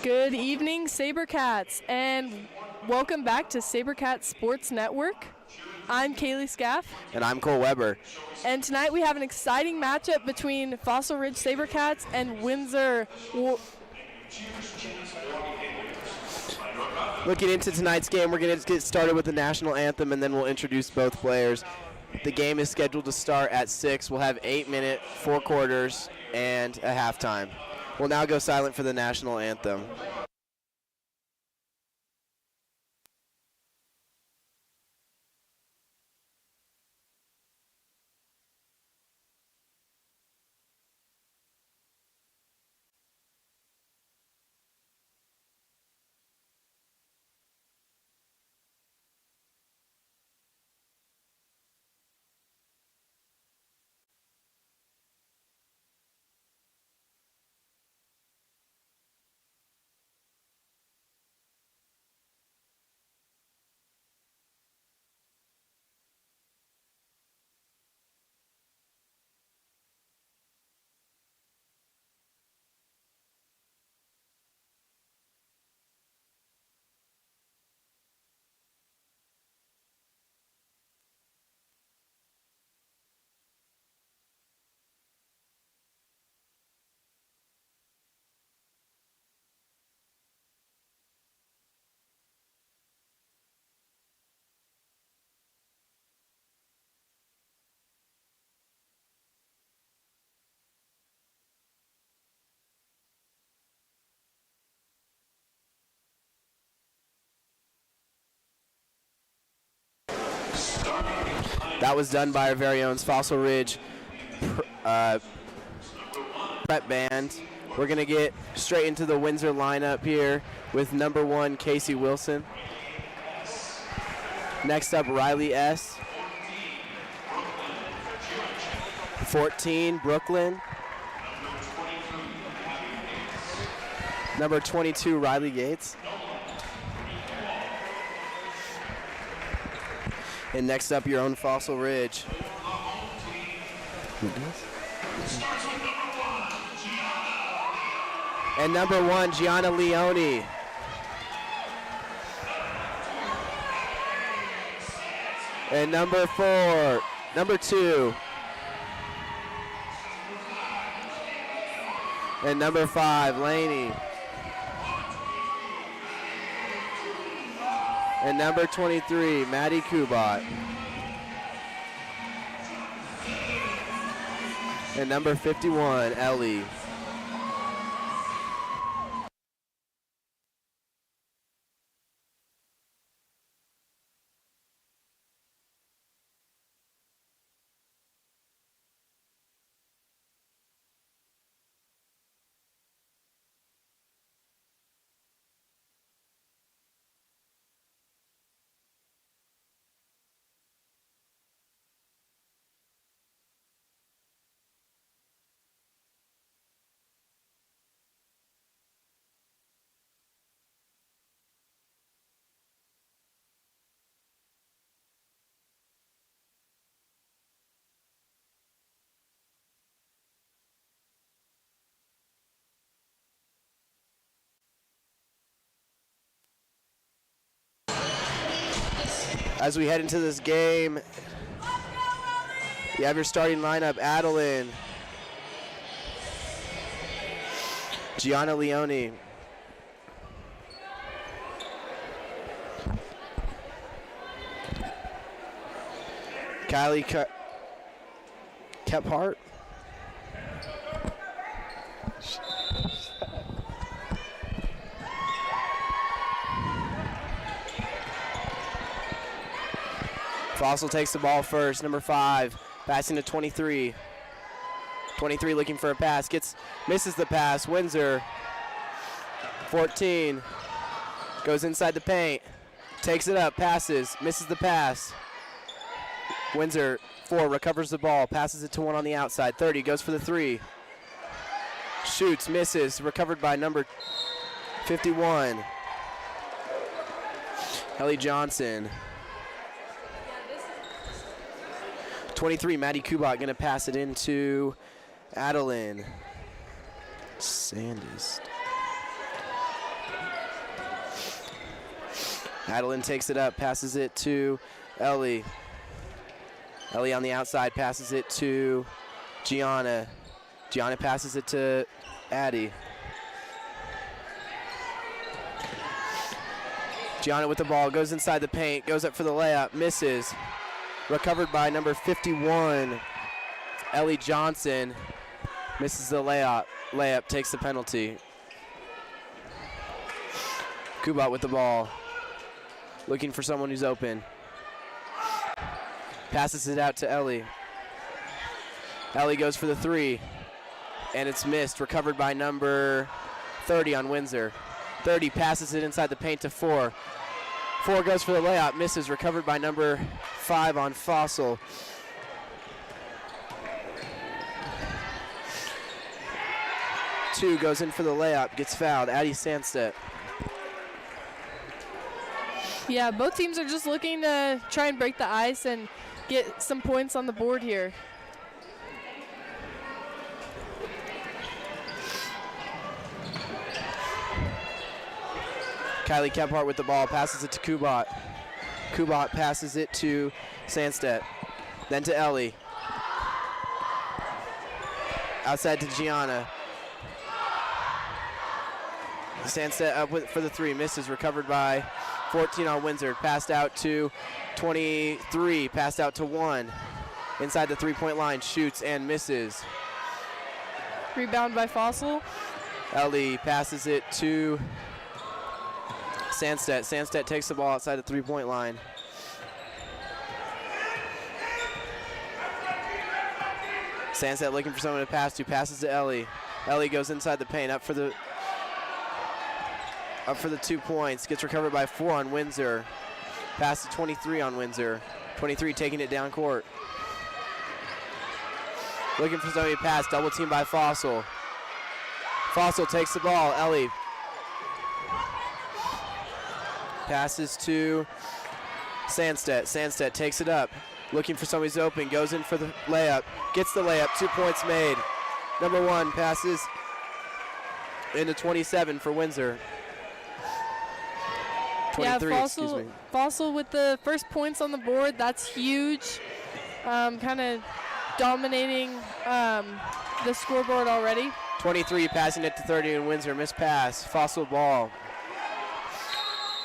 Good evening, Sabercats, and welcome back to Sabercat Sports Network. I'm Kaylee Scaff. And I'm Cole Weber. And tonight we have an exciting matchup between Fossil Ridge Sabercats and Windsor. Looking into tonight's game, we're going to get started with the national anthem, and then we'll introduce both players. The game is scheduled to start at 6. We'll have 8 minutes, 4 quarters, and a halftime. We'll now go silent for the national anthem. That was done by our very own Fossil Ridge prep band. We're going to get straight into the Windsor lineup here with number 1, Casey Wilson. Next up, Riley S. 14, Brooklyn. Number 22, Riley Gates. And next up, your own Fossil Ridge. And number 1, Gianna Leone. And number 2. And number 5, Laney. And number 23, Maddie Kubat. And number 51, Ellie. As we head into this game, you have your starting lineup: Adeline, Gianna Leone, Kylie Kephart, Fossil takes the ball first, number 5, passing to 23. 23 looking for a pass, misses the pass. Windsor, 14, goes inside the paint, takes it up, passes, misses the pass. Windsor, 4, recovers the ball, passes it to 1 on the outside. 30, goes for the 3. Shoots, misses, recovered by number 51, Ellie Johnson. 23, Maddie Kubat going to pass it into Adeline Sandist. Adeline takes it up, passes it to Ellie. Ellie on the outside, passes it to Gianna. Gianna passes it to Addie. Gianna with the ball, goes inside the paint, goes up for the layup, misses. Recovered by number 51, Ellie Johnson. Misses the layup, takes the penalty. Kubat with the ball, looking for someone who's open. Passes it out to Ellie. Ellie goes for the three, and it's missed. Recovered by number 30 on Windsor. 30 passes it inside the paint to 4. 4 goes for the layup, misses. Recovered by number 5 on Fossil. Two goes in for the layup, gets fouled. Addie Sandstedt. Yeah, both teams are just looking to try and break the ice and get some points on the board here. Kylie Kephart with the ball, passes it to Kubat. Kubat passes it to Sandstedt. Then to Ellie. Outside to Gianna. Sandstedt up for the three, misses. Recovered by 14 on Windsor. Passed out to 23, passed out to 1. Inside the three-point line, shoots and misses. Rebound by Fossil. Ellie passes it to Sandstedt. Sandstedt takes the ball outside the three-point line. Sandstedt looking for someone to pass to, passes to Ellie. Ellie goes inside the paint, up for the 2 points. Gets recovered by 4 on Windsor. Pass to 23 on Windsor. 23 taking it down court. Looking for somebody to pass. Double team by Fossil. Fossil takes the ball. Ellie passes to Sandstedt. Sandstedt takes it up. Looking for somebody who's open. Goes in for the layup. Gets the layup. 2 points made. Number 1 passes into 27 for Windsor. 23, yeah, Fossil with the first points on the board. That's huge. Kind of dominating the scoreboard already. 23 passing it to 30 in Windsor. Missed pass. Fossil ball.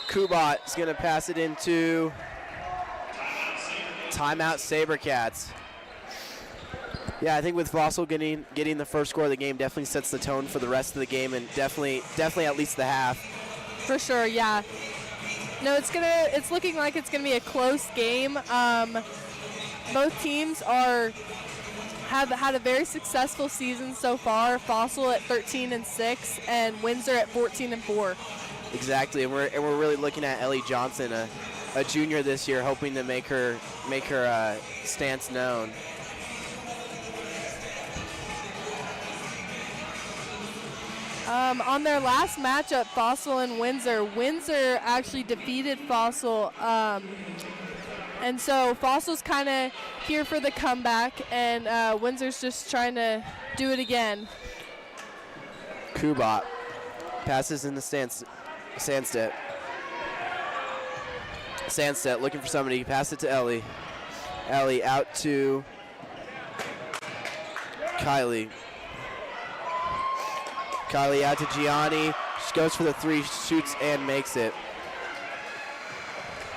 Kubat is going to pass it into timeout Sabercats. Yeah, I think with Fossil getting the first score of the game definitely sets the tone for the rest of the game, and definitely at least the half. For sure, yeah. No, it's looking like it's gonna be a close game. Both teams have had a very successful season so far. Fossil at 13-6 and Windsor at 14-4. Exactly, and we're really looking at Ellie Johnson, a junior this year, hoping to make her stance known. On their last matchup, Fossil and Windsor actually defeated Fossil. And so Fossil's kind of here for the comeback, and Windsor's just trying to do it again. Kubat passes in the Sandstedt. Sandstedt looking for somebody. Pass it to Ellie. Ellie out to Kylie. Kylie out to Gianni. She goes for the three, shoots and makes it.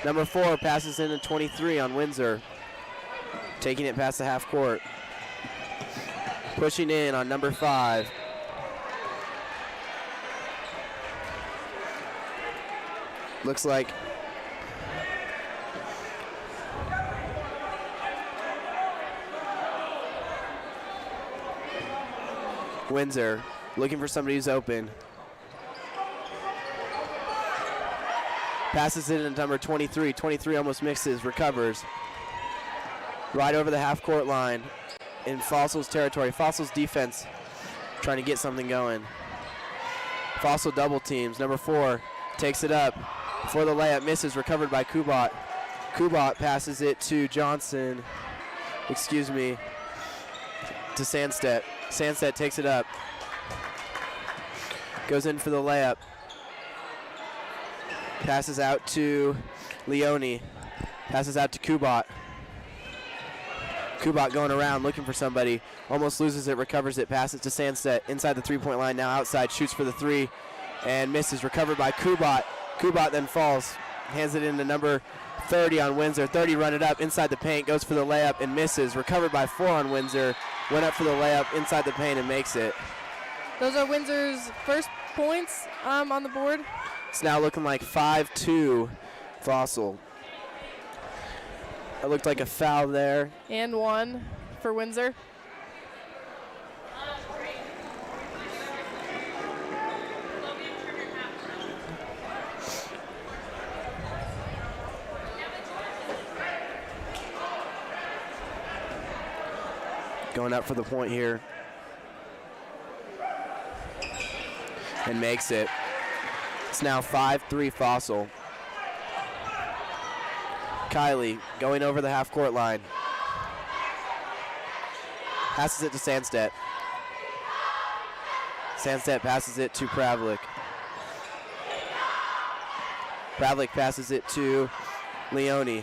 Number 4 passes in at 23 on Windsor. Taking it past the half court. Pushing in on number 5. Looks like Windsor looking for somebody who's open. Passes it in number 23. 23 almost mixes, recovers. Right over the half-court line in Fossil's territory. Fossil's defense trying to get something going. Fossil double teams. Number 4 takes it up for the layup, misses, recovered by Kubat. Kubat passes it to Johnson, to Sandstedt. Sandstedt takes it up. Goes in for the layup. Passes out to Leone. Passes out to Kubat. Kubat going around, looking for somebody. Almost loses it, recovers it, passes to Sandstedt. Inside the three-point line, now outside, shoots for the three, and misses. Recovered by Kubat. Kubat then falls. Hands it into number 30 on Windsor. 30 run it up inside the paint, goes for the layup and misses. Recovered by 4 on Windsor. Went up for the layup inside the paint and makes it. Those are Windsor's first points on the board. It's now looking like 5-2 Fossil. It looked like a foul there. And 1 for Windsor. Going up for the point here. And makes it. It's now 5-3 Fossil. Kylie going over the half-court line. Passes it to Sandstedt. Sandstedt passes it to Pravlik. Pravlik passes it to Leone.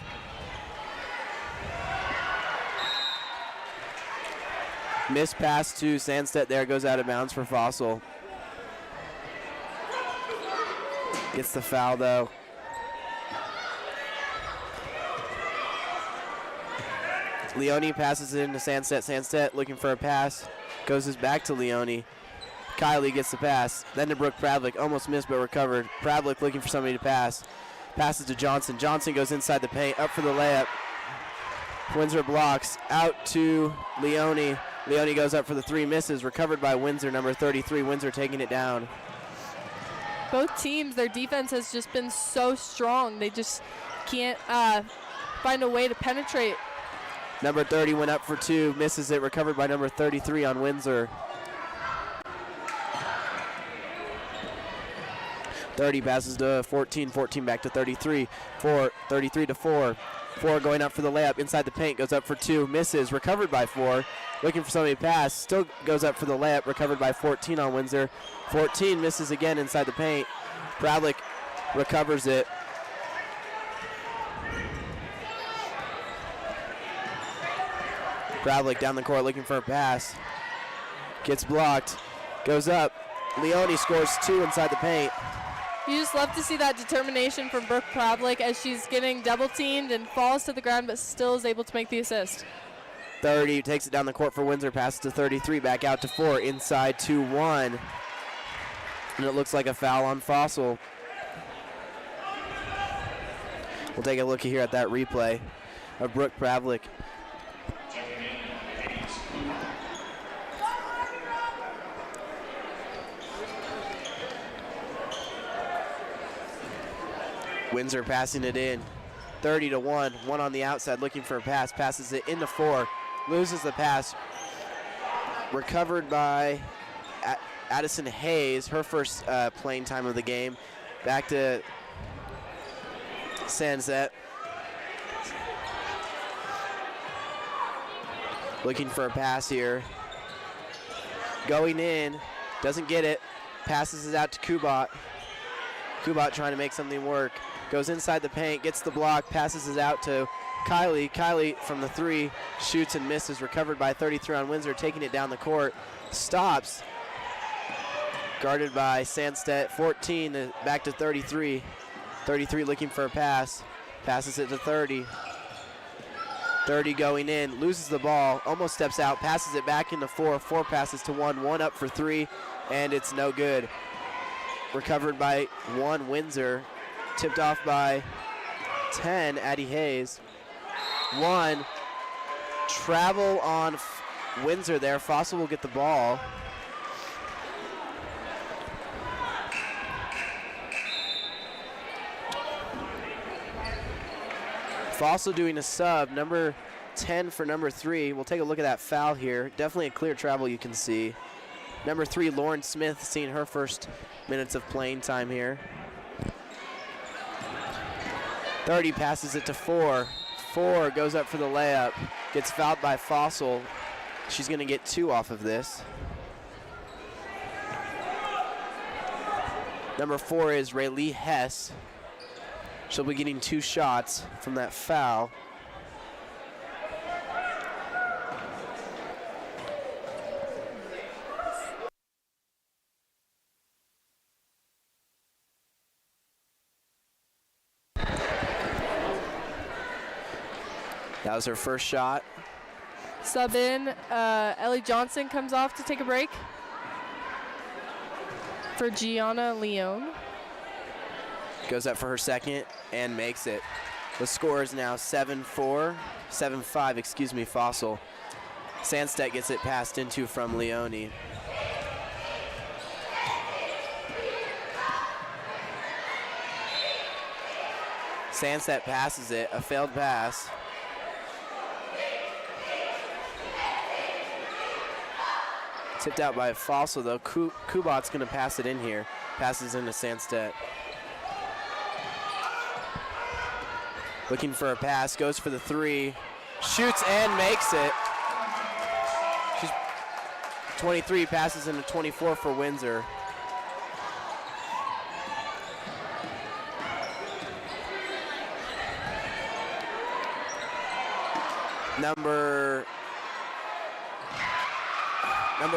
Missed pass to Sandstedt there, goes out of bounds for Fossil. Gets the foul though. Leone passes it into Sandstedt. Sandstedt looking for a pass. Goes his back to Leone. Kylie gets the pass. Then to Brooke Pravlik. Almost missed but recovered. Pravlik looking for somebody to pass. Passes to Johnson. Johnson goes inside the paint. Up for the layup. Windsor blocks. Out to Leone. Leone goes up for the three. Misses. Recovered by Windsor, number 33. Windsor taking it down. Both teams, their defense has just been so strong. They just can't find a way to penetrate. Number 30 went up for 2, misses it, recovered by number 33 on Windsor. 30 passes to 14, 14 back to 33, 33 to 4. 4 going up for the layup, inside the paint, goes up for 2, misses, recovered by 4. Looking for somebody to pass, still goes up for the layup, recovered by 14 on Windsor. 14 misses again inside the paint. Pravlik recovers it. Pravlik down the court looking for a pass. Gets blocked. Goes up. Leone scores 2 inside the paint. You just love to see that determination from Brooke Pravlik as she's getting double teamed and falls to the ground but still is able to make the assist. 30 takes it down the court for Windsor. Passes to 33. Back out to 4. Inside 2-1. And it looks like a foul on Fossil. We'll take a look here at that replay of Brooke Pravlik. Windsor passing it in. 30-1. 1 on the outside looking for a pass. Passes it into 4. Loses the pass. Recovered by Addison Hayes, her first playing time of the game. Back to Sandstedt. Looking for a pass here. Going in. Doesn't get it. Passes it out to Kubat. Kubat trying to make something work. Goes inside the paint, gets the block, passes it out to Kylie. Kylie from the 3, shoots and misses. Recovered by 33 on Windsor, taking it down the court. Stops. Guarded by Sandstedt. 14 back to 33. 33 looking for a pass. Passes it to 30. 30 going in, loses the ball, almost steps out, passes it back into 4. 4 passes to 1. 1 up for 3, and it's no good. Recovered by 1 Windsor. Tipped off by 10 Addie Hayes. 1 travel on Windsor there. Fossil will get the ball. Fossil doing a sub, number 10 for number 3. We'll take a look at that foul here. Definitely a clear travel you can see. Number 3, Lauren Smith, seeing her first minutes of playing time here. 30 passes it to 4. 4 goes up for the layup. Gets fouled by Fossil. She's going to get 2 off of this. Number 4 is Raylee Hess. She'll be getting 2 shots from that foul. That was her first shot. Sub in, Ellie Johnson comes off to take a break for Gianna Leone. Goes up for her second and makes it. The score is now 7-4, 7-5, excuse me, Fossil. Sandstedt gets it passed into from Leone. Sandstedt passes it, a failed pass. Tipped out by Fossil though. Kubat's gonna pass it in here. Passes into Sandstedt. Looking for a pass, goes for the 3. Shoots and makes it. She's 23, passes into 24 for Windsor. Number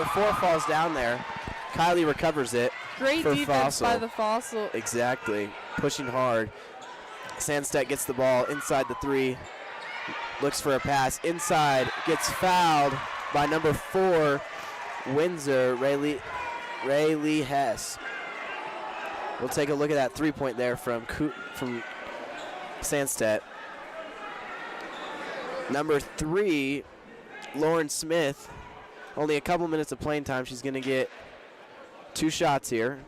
4 falls down there. Kylie recovers it. Great for defense Fossil. by the Fossil. Exactly, pushing hard. Sandstedt gets the ball inside the 3. Looks for a pass inside. Gets fouled by number 4, Windsor, Raylee Hess. We'll take a look at that 3-point there from Sandstedt. Number 3, Lauren Smith. Only a couple minutes of playing time. She's going to get 2 shots here.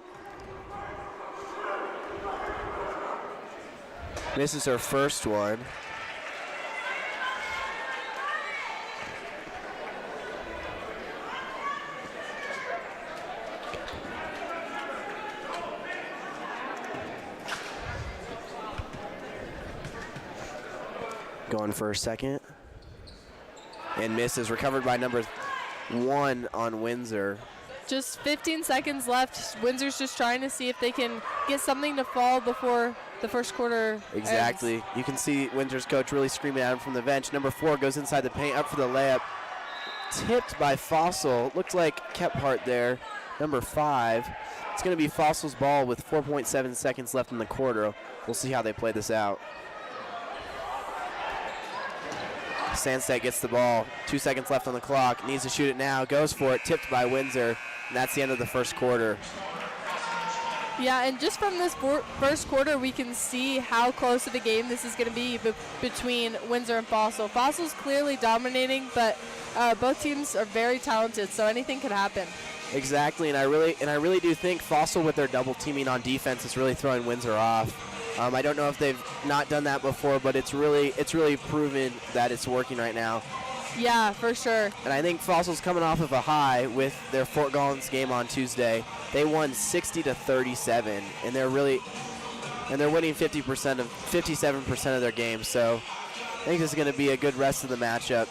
Misses her first one. Going for a second. And misses. Recovered by number 1 on Windsor. Just 15 seconds left. Windsor's just trying to see if they can get something to fall before the first quarter Exactly. ends. You can see Windsor's coach really screaming at him from the bench. Number 4 goes inside the paint, up for the layup. Tipped by Fossil. Looked like Kephart there. Number 5. It's going to be Fossil's ball with 4.7 seconds left in the quarter. We'll see how they play this out. Sandstedt gets the ball. 2 seconds left on the clock. Needs to shoot it now. Goes for it. Tipped by Windsor. And that's the end of the first quarter. Yeah, and just from this first quarter, we can see how close of a game this is going to be between Windsor and Fossil. Fossil's clearly dominating, but both teams are very talented, so anything could happen. Exactly, and I really do think Fossil with their double teaming on defense is really throwing Windsor off. I don't know if they've not done that before, but it's really proven that it's working right now. Yeah, for sure. And I think Fossil's coming off of a high with their Fort Collins game on Tuesday. They won 60-37, and they're winning 57% of their games. So I think this is going to be a good rest of the matchup.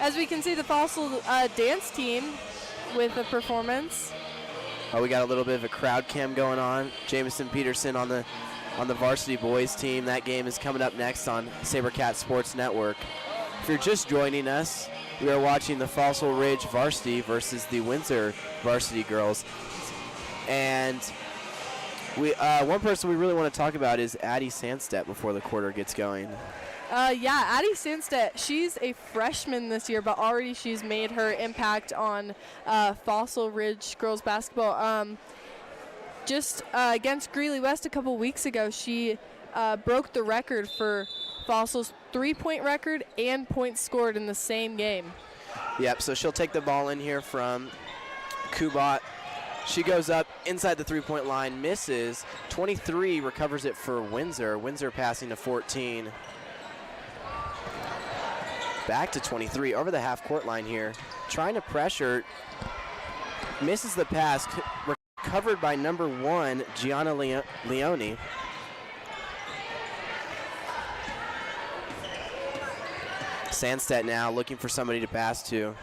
As we can see, the Fossil dance team with a performance. Oh, we got a little bit of a crowd cam going on. Jamison Peterson on the Varsity boys team. That game is coming up next on Sabercat Sports Network. If you're just joining us, we are watching the Fossil Ridge Varsity versus the Windsor Varsity girls. And one person we really want to talk about is Addie Sandstedt before the quarter gets going. Addie Sandstedt, she's a freshman this year, but already she's made her impact on Fossil Ridge girls basketball. Just against Greeley West a couple weeks ago, she broke the record for Fossil's 3-point record and points scored in the same game. Yep, so she'll take the ball in here from Kubat. She goes up inside the 3-point line, misses. 23 recovers it for Windsor. Windsor passing to 14. Back to 23 over the half-court line here. Trying to pressure. Misses the pass. Recovered by number 1, Gianna Leone. Sandstedt now looking for somebody to pass to.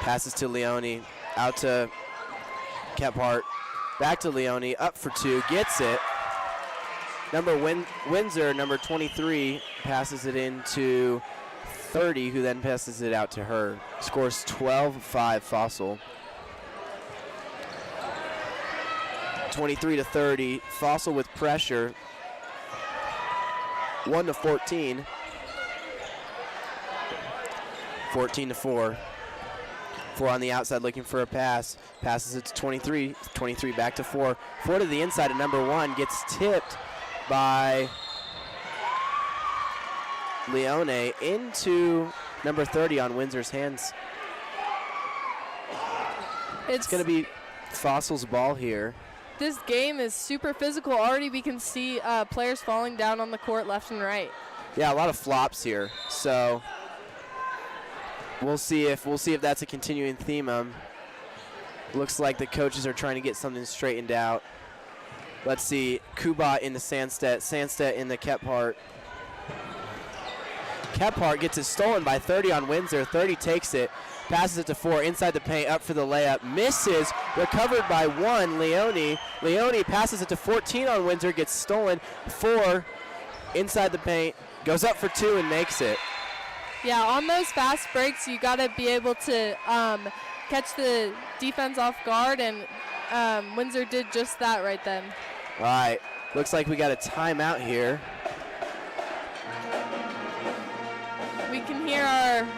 Passes to Leone, out to Kephart, back to Leone, up for two, gets it. Windsor, number 23, passes it into 30, who then passes it out to her. Scores 12-5 Fossil. 23-30, Fossil with pressure. 1-14. 14-4. 4 on the outside looking for a pass. Passes it to 23. 23 back to 4. 4 to the inside at number 1. Gets tipped by Leone into number 30 on Windsor's hands. It's going to be Fossil's ball here. This game is super physical. Already we can see players falling down on the court left and right. Yeah, a lot of flops here. So we'll see if that's a continuing theme. Looks like the coaches are trying to get something straightened out. Let's see, Kubat into Sandstedt, Sandstedt into Kephart. Kephart gets it stolen by 30 on Windsor. 30 takes it, passes it to 4, inside the paint, up for the layup, misses, recovered by 1, Leone. Leone passes it to 14 on Windsor, gets stolen, 4, inside the paint, goes up for 2 and makes it. Yeah, on those fast breaks, you got to be able to catch the defense off guard, and Windsor did just that right then. All right, looks like we got a timeout here. We can hear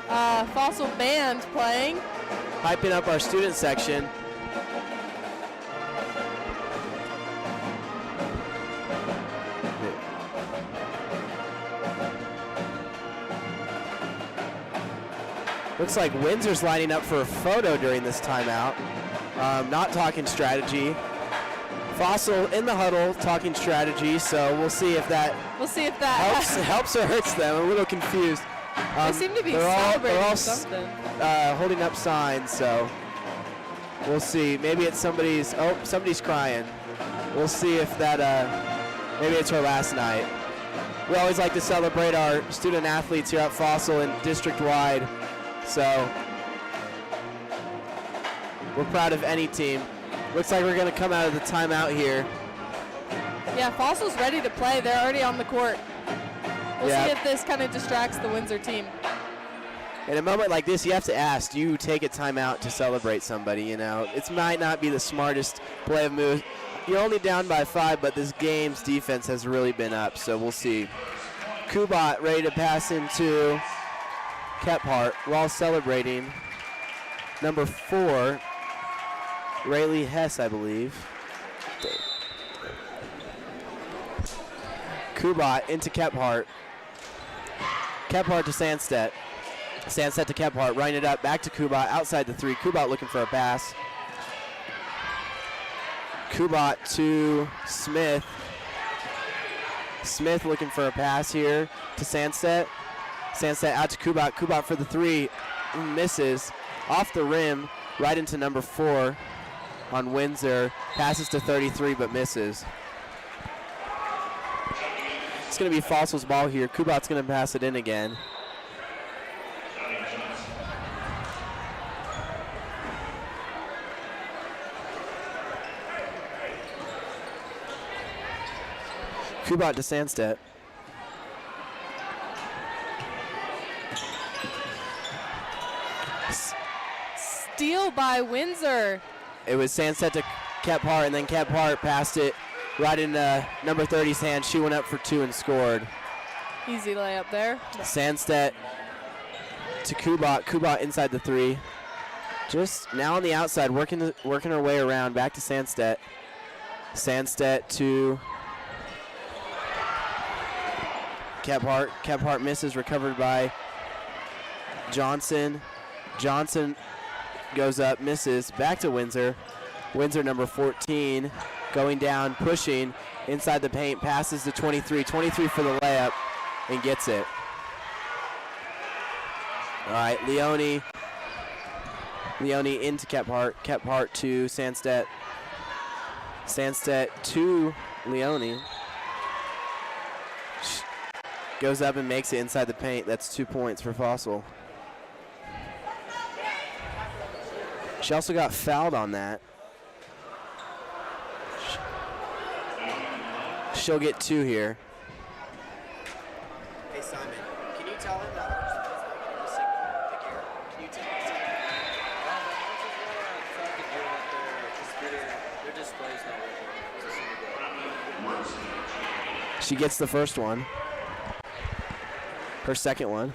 our Fossil band playing. Hyping up our student section. Looks like Windsor's lining up for a photo during this timeout. Not talking strategy. Fossil in the huddle talking strategy, so we'll see if that helps or hurts them. I'm a little confused. They seem to be celebrating something. Holding up signs, so we'll see. Maybe it's somebody's crying. We'll see if that maybe it's her last night. We always like to celebrate our student athletes here at Fossil and district-wide, so we're proud of any team. Looks like we're going to come out of the timeout here. Yeah, Fossil's ready to play. They're already on the court. We'll see if this kind of distracts the Windsor team. In a moment like this, you have to ask, do you take a timeout to celebrate somebody? You know, it might not be the smartest play of moves. You're only down by 5, but this game's defense has really been up, so we'll see. Kubat ready to pass into Kephart while celebrating. Number 4, Rayleigh Hess, I believe. Kubat into Kephart. Kephart to Sandstedt. Sandstedt to Kephart, running it up, back to Kubat, outside the 3. Kubat looking for a pass. Kubat to Smith. Smith looking for a pass here to Sandstedt. Sandstedt out to Kubat. Kubat for the 3, misses. Off the rim, right into number 4 on Windsor. Passes to 33, but misses. It's going to be Fossil's ball here. Kubat's going to pass it in again. Kubat to Sandstedt. Steal by Windsor. It was Sandstedt to Kephart, and then Kephart passed it right in number 30's hand. She went up for 2 and scored. Easy layup there. Sandstedt to Kubat. Kubat inside the 3. Just now on the outside, working her way around. Back to Sandstedt. Sandstedt to Kephart. Kephart misses, recovered by Johnson. Johnson goes up, misses, back to Windsor. Windsor number 14 going down, pushing inside the paint, passes to 23. 23 for the layup and gets it. All right, Leone into Kephart. Kephart to Sandstedt. Sandstedt to Leone. Goes up and makes it inside the paint. That's 2 points for Fossil. She also got fouled on that. She'll get 2 here. Hey, Simon, can you tell him that we're supposed to give him a signal? Like here? Can you tell him? Their display's not working. She gets the first one. Her second one.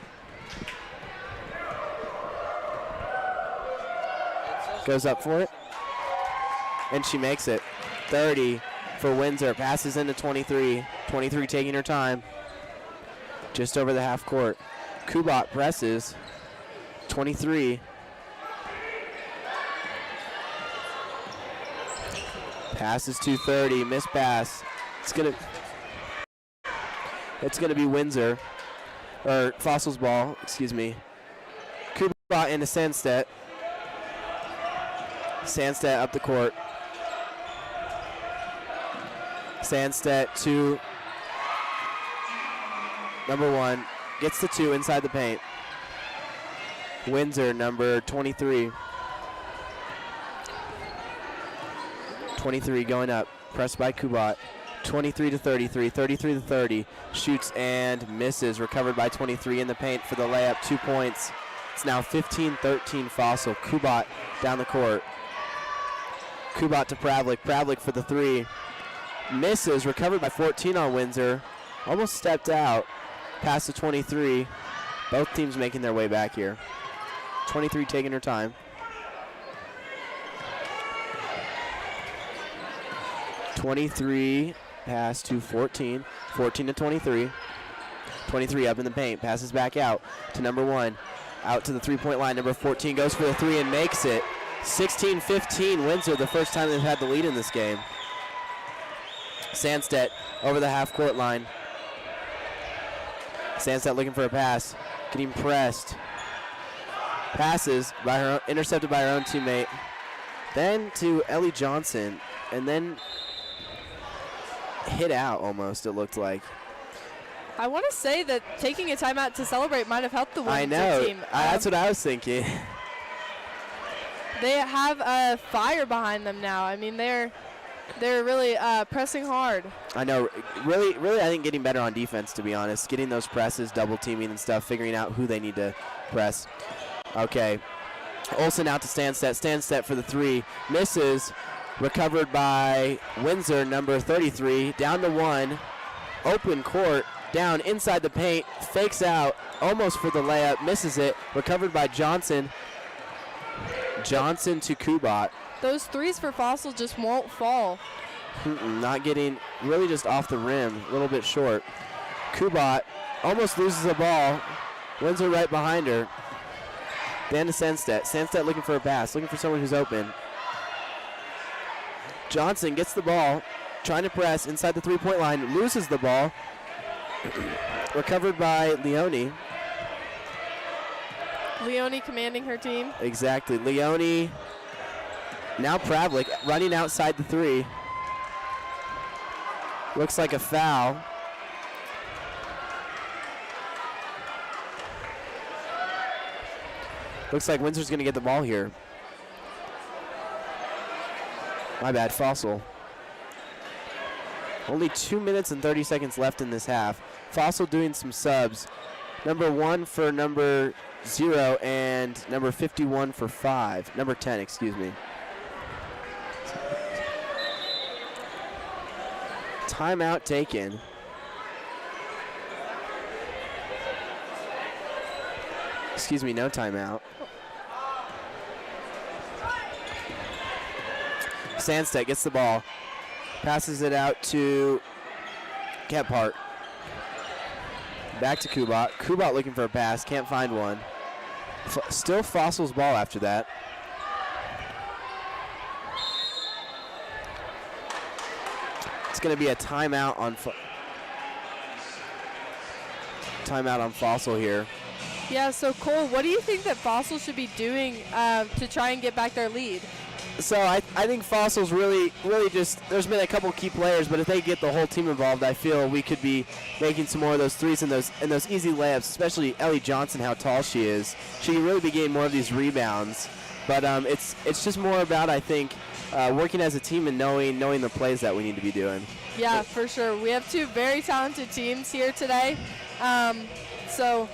Goes up for it. And she makes it. 30 for Windsor. Passes into 23. 23 taking her time. Just over the half court. Kubat presses. 23. Passes to 30. Missed pass. It's gonna be Windsor. Or Fossil's ball, excuse me. Kubat into Sandstedt. Sandstedt up the court. Sandstedt to number 1. Gets the 2 inside the paint. Windsor, number 23. 23 going up. Pressed by Kubat. 23 to 33. 33 to 30. Shoots and misses. Recovered by 23 in the paint for the layup. 2 points. It's now 15-13 Fossil. Kubat down the court. Kubat to Pravlik. Pravlik for the 3. Misses. Recovered by 14 on Windsor. Almost stepped out. Pass to 23. Both teams making their way back here. 23 taking her time. 23 pass to 14. 14 to 23. 23 up in the paint. Passes back out to number 1. Out to the 3-point line. Number 14 goes for the 3 and makes it. 16-15 Windsor, the first time they've had the lead in this game. Sandstedt over the half-court line. Sandstedt looking for a pass. Getting pressed. Passes by her, intercepted by her own teammate. Then to Ellie Johnson, and then hit out almost, it looked like. I want to say that taking a timeout to celebrate might have helped the Windsor team. That's what I was thinking. They have a fire behind them now. I mean, they're really pressing hard. I know. Really, I think getting better on defense, to be honest. Getting those presses, double teaming and stuff, figuring out who they need to press. Okay. Olsen out to Sandstedt. Sandstedt for the 3. Misses. Recovered by Windsor, number 33. Down to 1. Open court. Down inside the paint. Fakes out. Almost for the layup. Misses it. Recovered by Johnson. Johnson to Kubat. Those 3s for Fossil just won't fall. Not getting, really just off the rim, a little bit short. Kubat almost loses the ball. Windsor right behind her. Dan to Sandstedt. Sandstedt looking for a pass, looking for someone who's open. Johnson gets the ball, trying to press inside the 3-point line, loses the ball. Recovered by Leone. Leone commanding her team. Exactly. Leone, now Pravlik running outside the 3. Looks like a foul. Looks like Windsor's going to get the ball here. My bad, Fossil. Only 2 minutes and 30 seconds left in this half. Fossil doing some subs. Number 1 for number 0 and number 51 for 5. Number 10, excuse me. Timeout taken. Excuse me, no timeout. Sandstedt gets the ball. Passes it out to Kephart. Back to Kubat. Kubat looking for a pass. Can't find one. Still Fossil's ball after that. It's going to be a timeout on Fossil here. Yeah, so Cole, what do you think that Fossil should be doing to try and get back their lead? So I think Fossil's really just, there's been a couple key players, but if they get the whole team involved, I feel we could be making some more of those threes and those easy layups, especially Ellie Johnson, how tall she is. She can really be getting more of these rebounds. But it's just more about, I think, working as a team and knowing the plays that we need to be doing. Yeah, for sure. We have two very talented teams here today. So,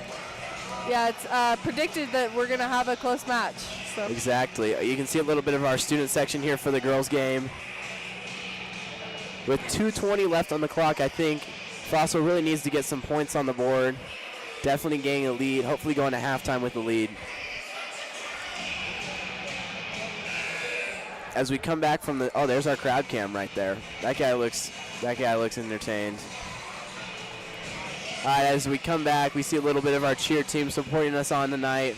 yeah, it's predicted that we're going to have a close match. So. Exactly. You can see a little bit of our student section here for the girls' game. With 2:20 left on the clock, I think Fossil really needs to get some points on the board. Definitely gaining a lead, hopefully going to halftime with the lead. As we come back from the, there's our crowd cam right there. That guy looks entertained. All right, as we come back, we see a little bit of our cheer team supporting us on tonight.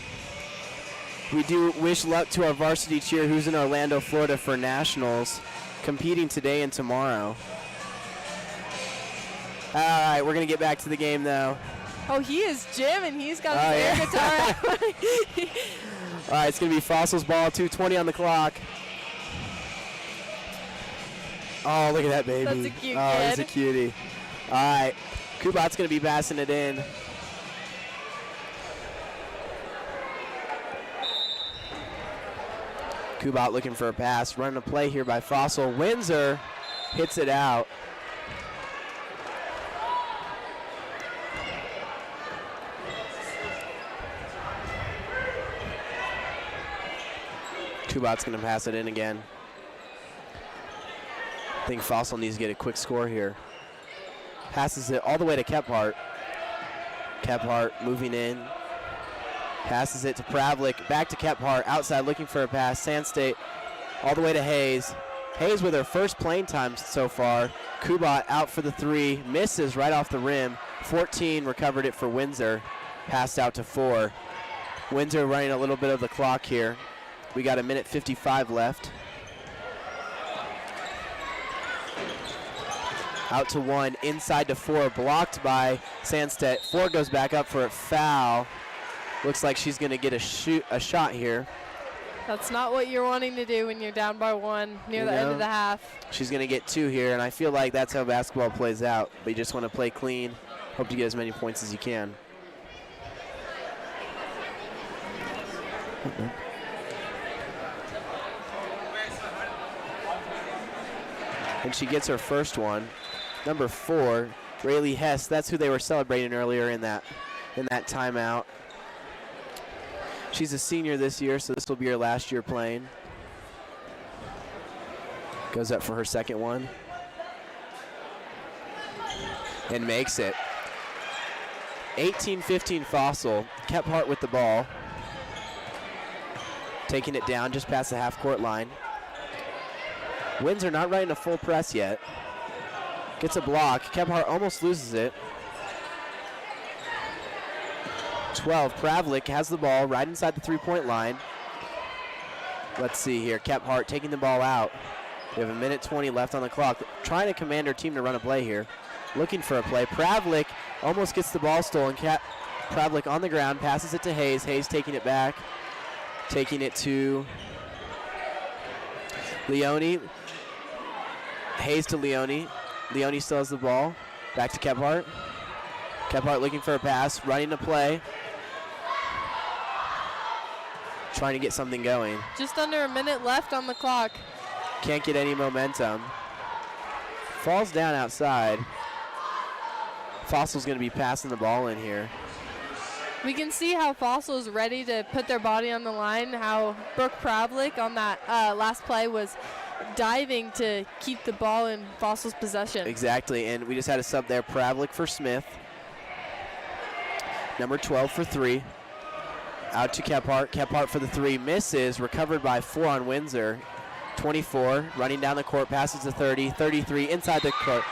We do wish luck to our varsity cheer who's in Orlando, Florida for nationals, competing today and tomorrow. All right, we're going to get back to the game now. Oh, he is jamming. He's got his air guitar. All right, it's going to be Fossil's ball, 2:20 on the clock. Oh, look at that baby. That's a cute kid. He's a cutie. All right, Kubat's going to be passing it in. Kubat looking for a pass, running a play here by Fossil. Windsor hits it out. Kubat's going to pass it in again. I think Fossil needs to get a quick score here. Passes it all the way to Kephart. Kephart moving in. Passes it to Pravlik, back to Kephart, outside looking for a pass. Sand State all the way to Hayes. Hayes with her first playing time so far. Kubat out for the three, misses right off the rim. 14 recovered it for Windsor, passed out to 4. Windsor running a little bit of the clock here. We got 1:55 left. Out to 1, inside to 4, blocked by Sandstedt. 4 goes back up for a foul. Looks like she's going to get a shot here. That's not what you're wanting to do when you're down by 1 near the end of the half. She's going to get 2 here, and I feel like that's how basketball plays out. But you just want to play clean, hope to get as many points as you can. And she gets her first one. Number 4, Rayleigh Hess. That's who they were celebrating earlier in that timeout. She's a senior this year, so this will be her last year playing. Goes up for her second one. And makes it. 18-15 Fossil. Kephart with the ball. Taking it down just past the half-court line. Windsor not running a full press yet. Gets a block. Kephart almost loses it. 12, Pravlik has the ball right inside the three-point line. Let's see here, Kephart taking the ball out. We have 1:20 left on the clock. Trying to command her team to run a play here. Looking for a play. Pravlik almost gets the ball stolen. Pravlik on the ground, passes it to Hayes. Hayes taking it back. Taking it to Leone. Hayes to Leone. Leone still has the ball. Back to Kephart. Kephart looking for a pass, running a play. Trying to get something going. Just under a minute left on the clock. Can't get any momentum. Falls down outside. Fossil's going to be passing the ball in here. We can see how Fossil's ready to put their body on the line, how Brooke Pravlik on that last play was diving to keep the ball in Fossil's possession. Exactly, and we just had a sub there, Pravlik for Smith. Number 12 for 3. Out to Kephart. Kephart for the 3. Misses. Recovered by 4 on Windsor. 24. Running down the court. Passes to 30. 33. Inside the court.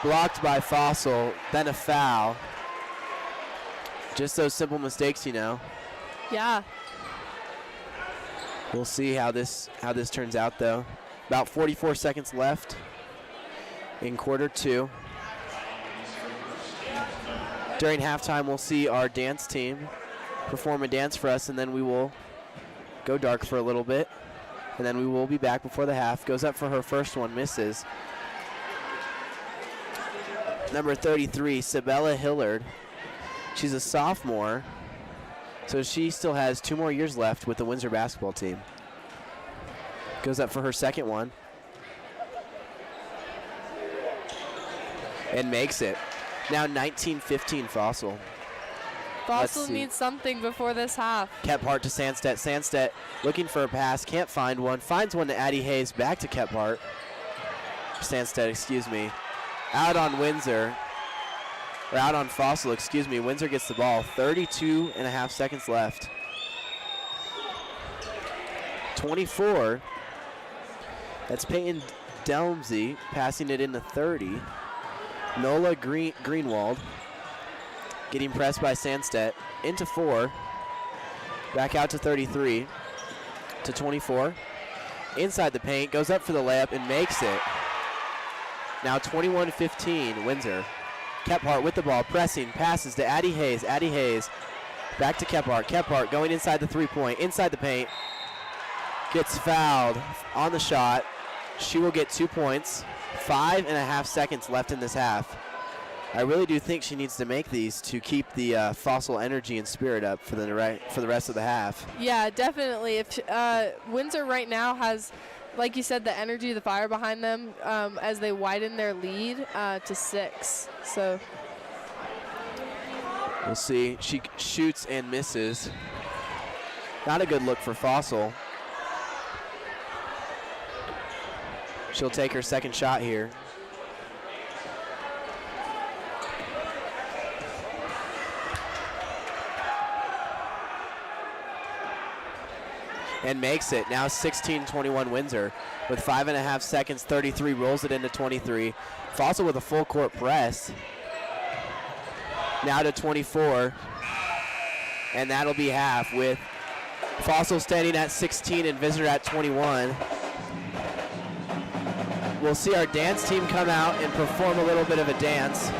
Blocked by Fossil. Then a foul. Just those simple mistakes, you know. Yeah. We'll see how this turns out, though. About 44 seconds left in quarter 2. During halftime, we'll see our dance team perform a dance for us, and then we will go dark for a little bit, and then we will be back before the half. Goes up for her first one, misses. Number 33, Sabella Hillard. She's a sophomore, so she still has 2 more years left with the Windsor basketball team. Goes up for her second one. And makes it. Now 19-15 Fossil. Fossil needs something before this half. Kephart to Sandstedt. Sandstedt looking for a pass, can't find one. Finds one to Addie Hayes, back to Kephart. Sandstedt, excuse me. Out on Windsor. Or out on Fossil, excuse me. Windsor gets the ball. 32.5 seconds left. 24. That's Peyton Delmsey passing it into 30. Nola Greenwald getting pressed by Sandstedt into 4. Back out to 33 to 24. Inside the paint, goes up for the layup and makes it. Now 21-15 Windsor. Kephart with the ball, pressing, passes to Addie Hayes. Addie Hayes back to Kephart. Kephart going inside the 3-point, inside the paint. Gets fouled on the shot. She will get 2 points. 5.5 seconds left in this half. I really do think she needs to make these to keep the Fossil energy and spirit up for the rest of the half. Yeah, definitely. If Windsor right now has, like you said, the energy, the fire behind them as they widen their lead to 6. So we'll see. She shoots and misses. Not a good look for Fossil. She'll take her second shot here. And makes it. Now 16-21 Windsor with 5.5 seconds. 33 rolls it into 23. Fossil with a full court press. Now to 24. And that'll be half with Fossil standing at 16 and Visitor at 21. We'll see our dance team come out and perform a little bit of a dance.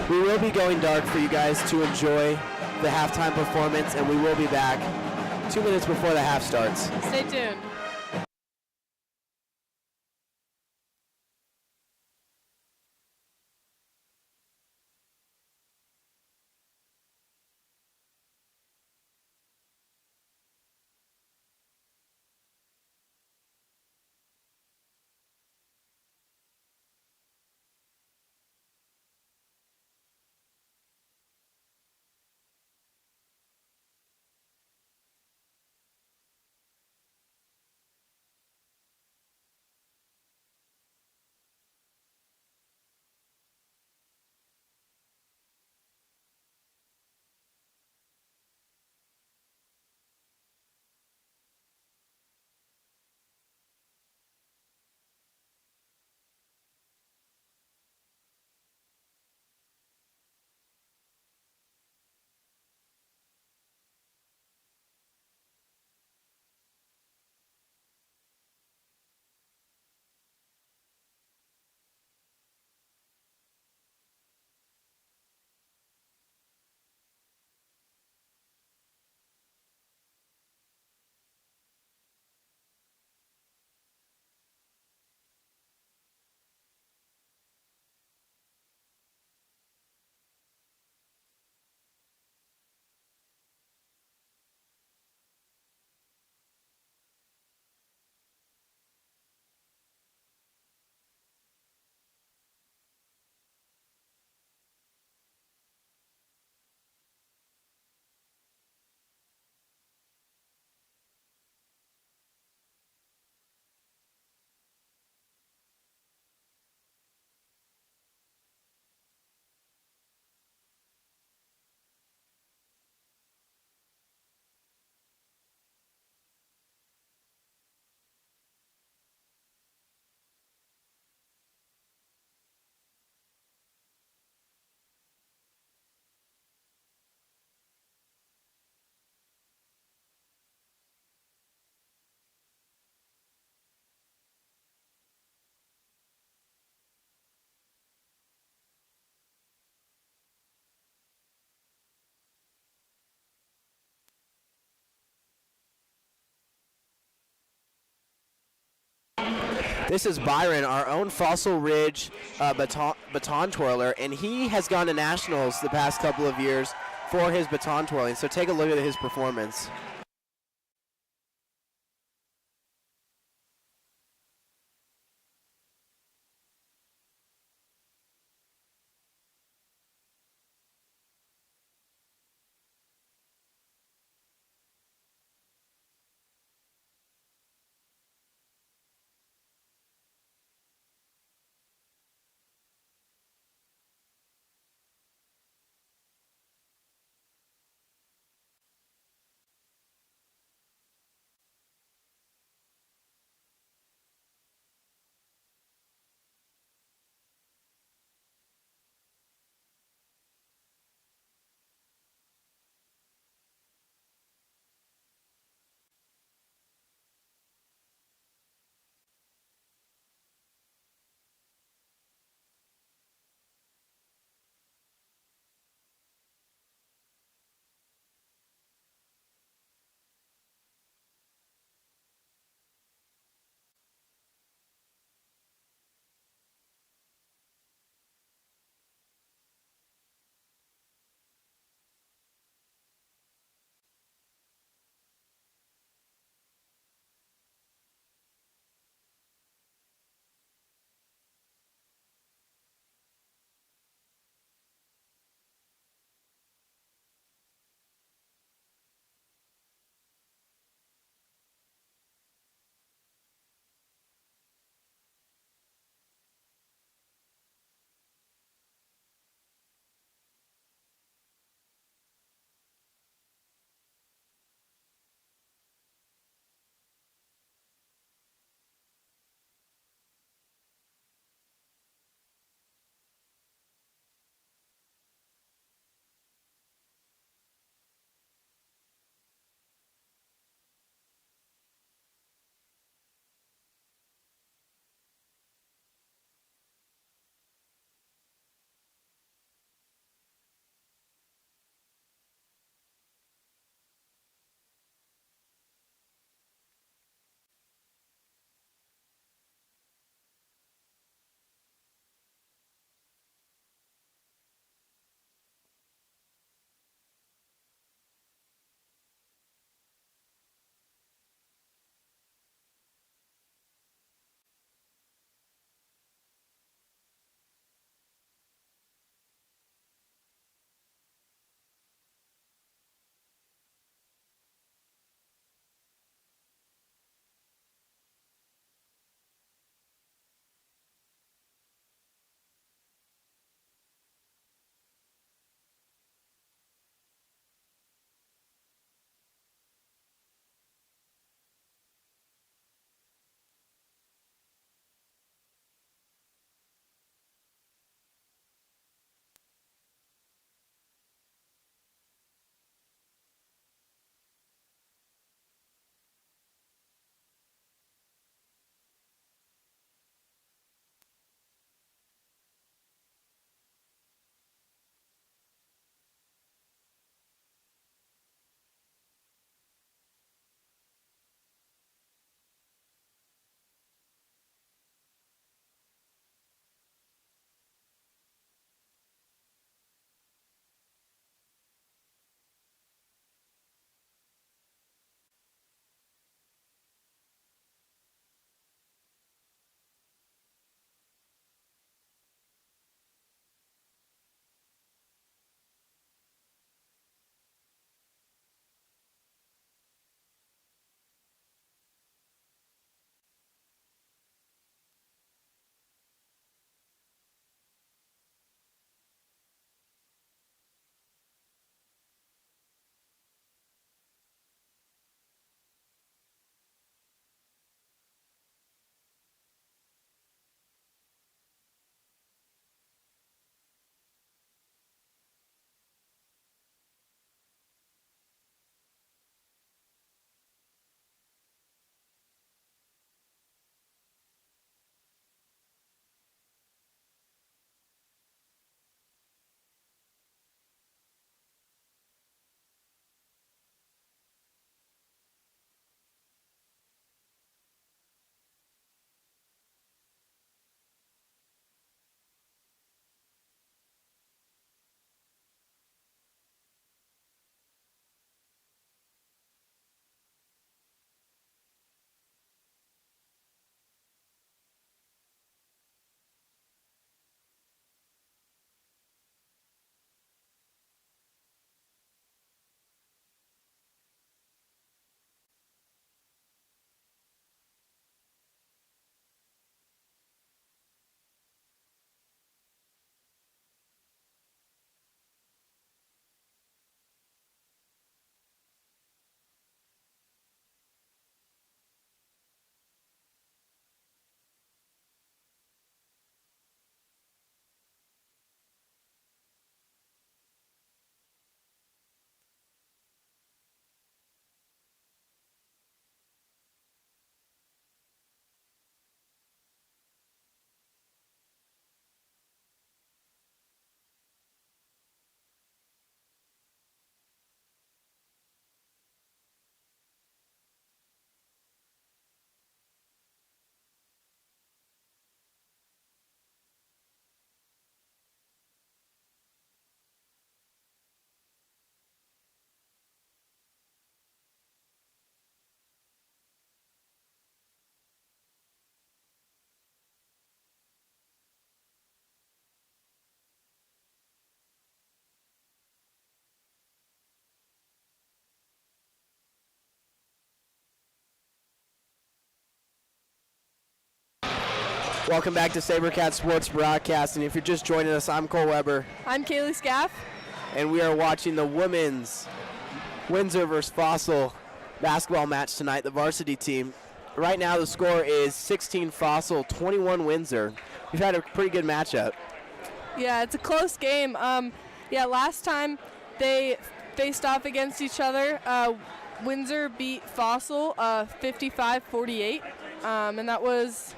We will be going dark for you guys to enjoy the halftime performance, and we will be back 2 minutes before the half starts. Stay tuned. This is Byron, our own Fossil Ridge baton twirler, and he has gone to nationals the past couple of years for his baton twirling. So take a look at his performance. Welcome back to Sabercat Sports Broadcasting. If you're just joining us, I'm Cole Weber. I'm Kaylee Scaff. And we are watching the women's Windsor versus Fossil basketball match tonight, the varsity team. Right now the score is 16 Fossil, 21 Windsor. We've had a pretty good matchup. Yeah, it's a close game. Last time they faced off against each other, Windsor beat Fossil 55-48, and that was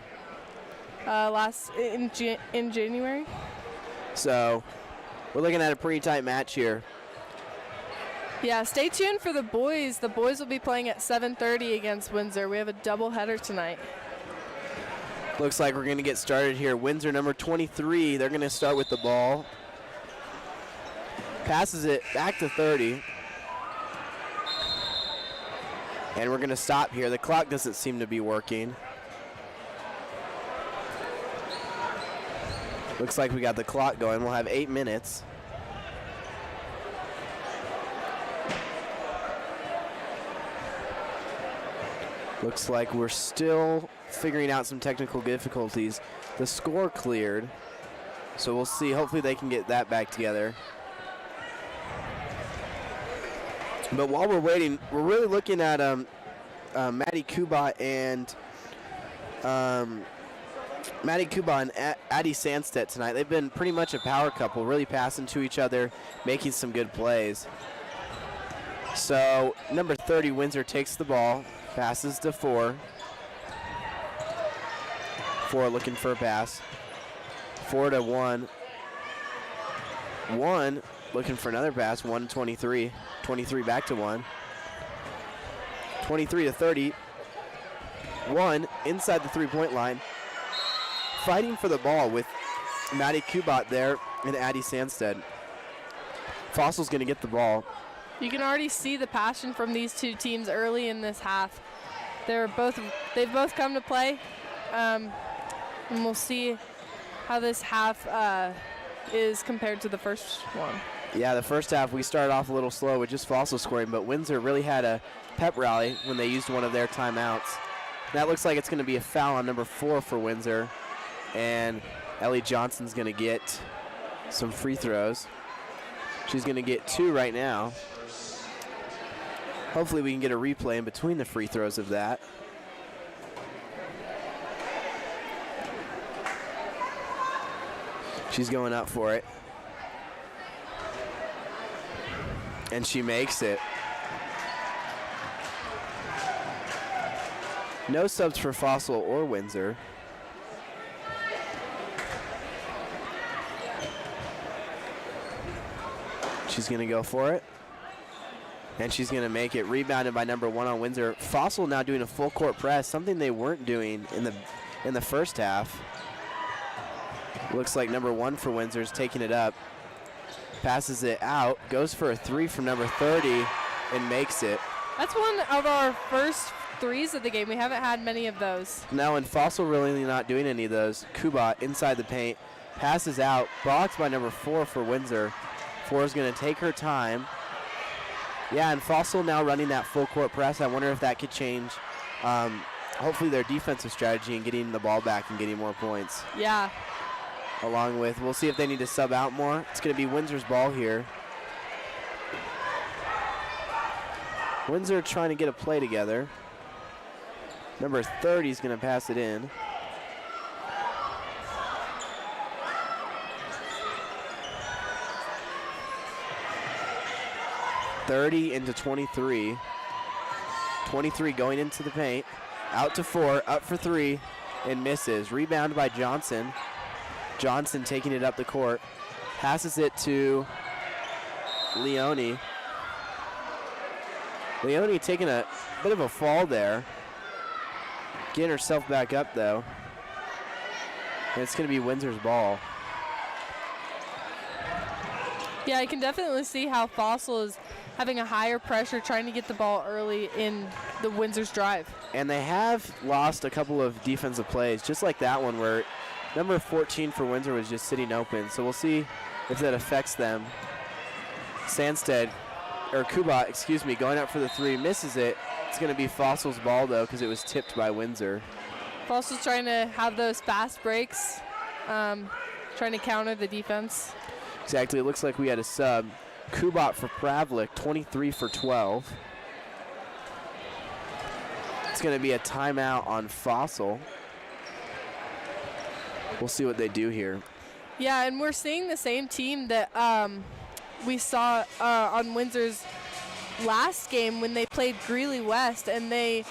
in January. So we're looking at a pretty tight match here. Yeah, stay tuned for the boys. The boys will be playing at 7:30 against Windsor. We have a doubleheader tonight. Looks like we're going to get started here. Windsor number 23, they're going to start with the ball. Passes it back to 30. And we're going to stop here. The clock doesn't seem to be working. Looks like we got the clock going. We'll have 8 minutes. Looks like we're still figuring out some technical difficulties. The score cleared, so we'll see. Hopefully they can get that back together. But while we're waiting, we're really looking at Maddie Kuba and Addie Sandstedt tonight. They've been pretty much a power couple, really passing to each other, making some good plays. So number 30, Windsor, takes the ball, passes to 4. 4 looking for a pass. 4 to 1. 1 looking for another pass. 1 to 23. 23 back to 1. 23 to 30. 1 inside the three-point line. Fighting for the ball with Maddie Kubat there and Addie Sandstedt. Fossil's going to get the ball. You can already see the passion from these two teams early in this half. They've both come to play, and we'll see how this half is compared to the first one. Yeah, the first half we started off a little slow with just Fossil scoring, but Windsor really had a pep rally when they used one of their timeouts. That looks like it's going to be a foul on number 4 for Windsor, and Ellie Johnson's going to get some free throws. She's going to get 2 right now. Hopefully we can get a replay in between the free throws of that. She's going up for it. And she makes it. No subs for Fossil or Windsor. She's going to go for it. And she's going to make it. Rebounded by number 1 on Windsor. Fossil now doing a full court press, something they weren't doing in the first half. Looks like number 1 for Windsor is taking it up. Passes it out. Goes for a 3 from number 30 and makes it. That's one of our first threes of the game. We haven't had many of those. Now, and Fossil really not doing any of those. Kubat inside the paint. Passes out. Blocked by number 4 for Windsor. 4 is going to take her time. Yeah, and Fossil now running that full court press. I wonder if that could change, hopefully, their defensive strategy and getting the ball back and getting more points. Yeah. Along with, we'll see if they need to sub out more. It's going to be Windsor's ball here. Windsor trying to get a play together. Number 30 is going to pass it in. (30 into 23). 23 going into the paint. Out to 4, up for 3, and misses. Rebound by Johnson. Johnson taking it up the court. Passes it to Leone. Leone taking a bit of a fall there. Getting herself back up, though. And it's going to be Windsor's ball. Yeah, I can definitely see how Fossil is having a higher pressure trying to get the ball early in the Windsor's drive. And they have lost a couple of defensive plays, just like that one where number 14 for Windsor was just sitting open. So we'll see if that affects them. Kubat, going up for the 3, misses it. It's going to be Fossil's ball, though, because it was tipped by Windsor. Fossil's trying to have those fast breaks, trying to counter the defense. Exactly. It looks like we had a sub. Kubot for Pravlik, 23 for 12. It's going to be a timeout on Fossil. We'll see what they do here. Yeah, and we're seeing the same team that we saw on Windsor's last game when they played Greeley West, and they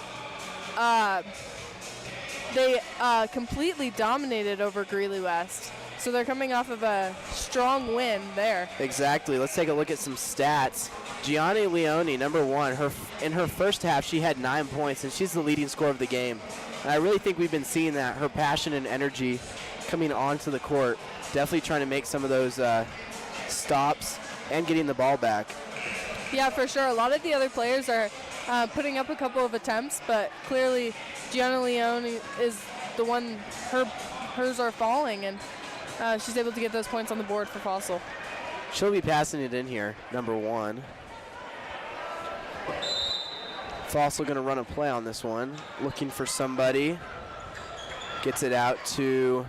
completely dominated over Greeley West. So they're coming off of a strong win there. Exactly. Let's take a look at some stats. Gianni Leone, number 1, in her first half, she had 9 points, and she's the leading scorer of the game. And I really think we've been seeing that, her passion and energy coming onto the court, definitely trying to make some of those stops and getting the ball back. Yeah, for sure. A lot of the other players are putting up a couple of attempts, but clearly Gianna Leone is the one, hers are falling, and she's able to get those points on the board for Fossil. She'll be passing it in here, number 1. Fossil going to run a play on this one, looking for somebody. Gets it out to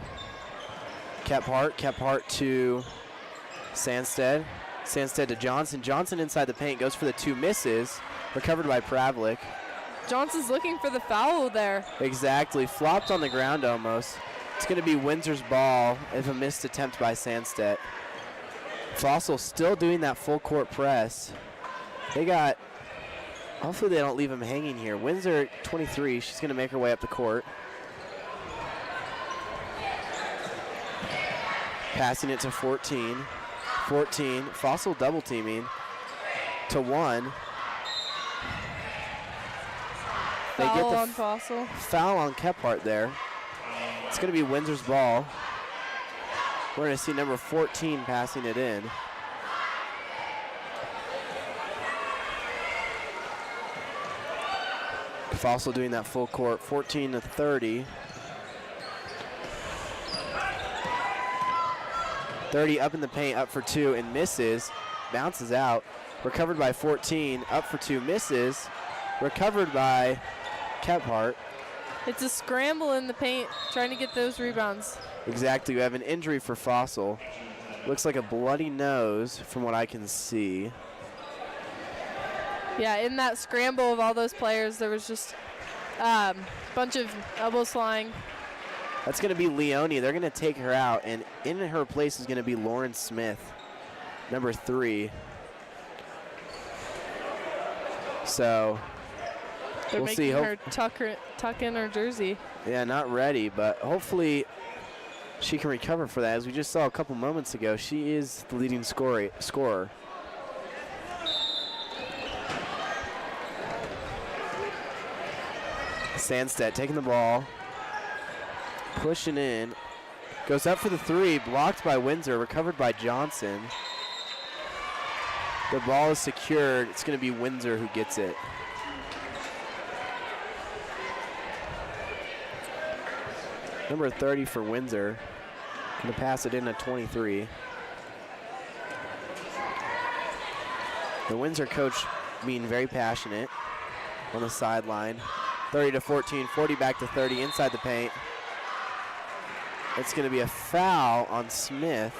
Kephart. Kephart to Sandstead. Sandstead to Johnson. Johnson inside the paint, goes for the 2, misses. Recovered by Pravlik. Johnson's looking for the foul there. Exactly. Flopped on the ground almost. It's going to be Windsor's ball if a missed attempt by Sandstead. Fossil still doing that full court press. Hopefully they don't leave him hanging here. Windsor 23, she's going to make her way up the court. Passing it to 14. 14, Fossil double teaming to 1. Foul on Fossil. Foul on Kephart there. It's going to be Windsor's ball. We're going to see number 14 passing it in. Fossil doing that full court, 14 to 30. 30 up in the paint, up for 2, and misses. Bounces out. Recovered by 14, up for 2, misses. Recovered by Kephart. It's a scramble in the paint, trying to get those rebounds. Exactly. We have an injury for Fossil. Looks like a bloody nose from what I can see. Yeah, in that scramble of all those players, there was just a bunch of elbows flying. That's going to be Leone. They're going to take her out, and in her place is going to be Lauren Smith, number 3. So They're we'll see. making her tuck in her jersey. Yeah, not ready, but hopefully she can recover for that. As we just saw a couple moments ago, she is the leading scorer. Sandstedt taking the ball, pushing in, goes up for the 3, blocked by Windsor, recovered by Johnson. The ball is secured. It's going to be Windsor who gets it. Number 30 for Windsor. Going to pass it in at 23. The Windsor coach being very passionate on the sideline. 30 to 14, 40 back to 30 inside the paint. It's going to be a foul on Smith.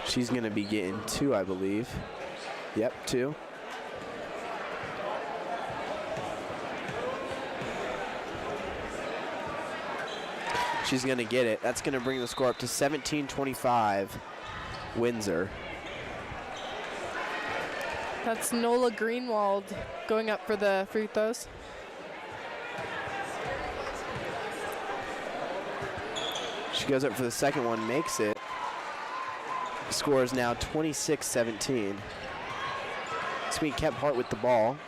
She's going to be getting 2, I believe. Yep, 2. She's going to get it. That's going to bring the score up to 17-25, Windsor. That's Nola Greenwald going up for the free throws. She goes up for the second one, makes it. The score is now 26-17. It's going to be Kephart with the ball.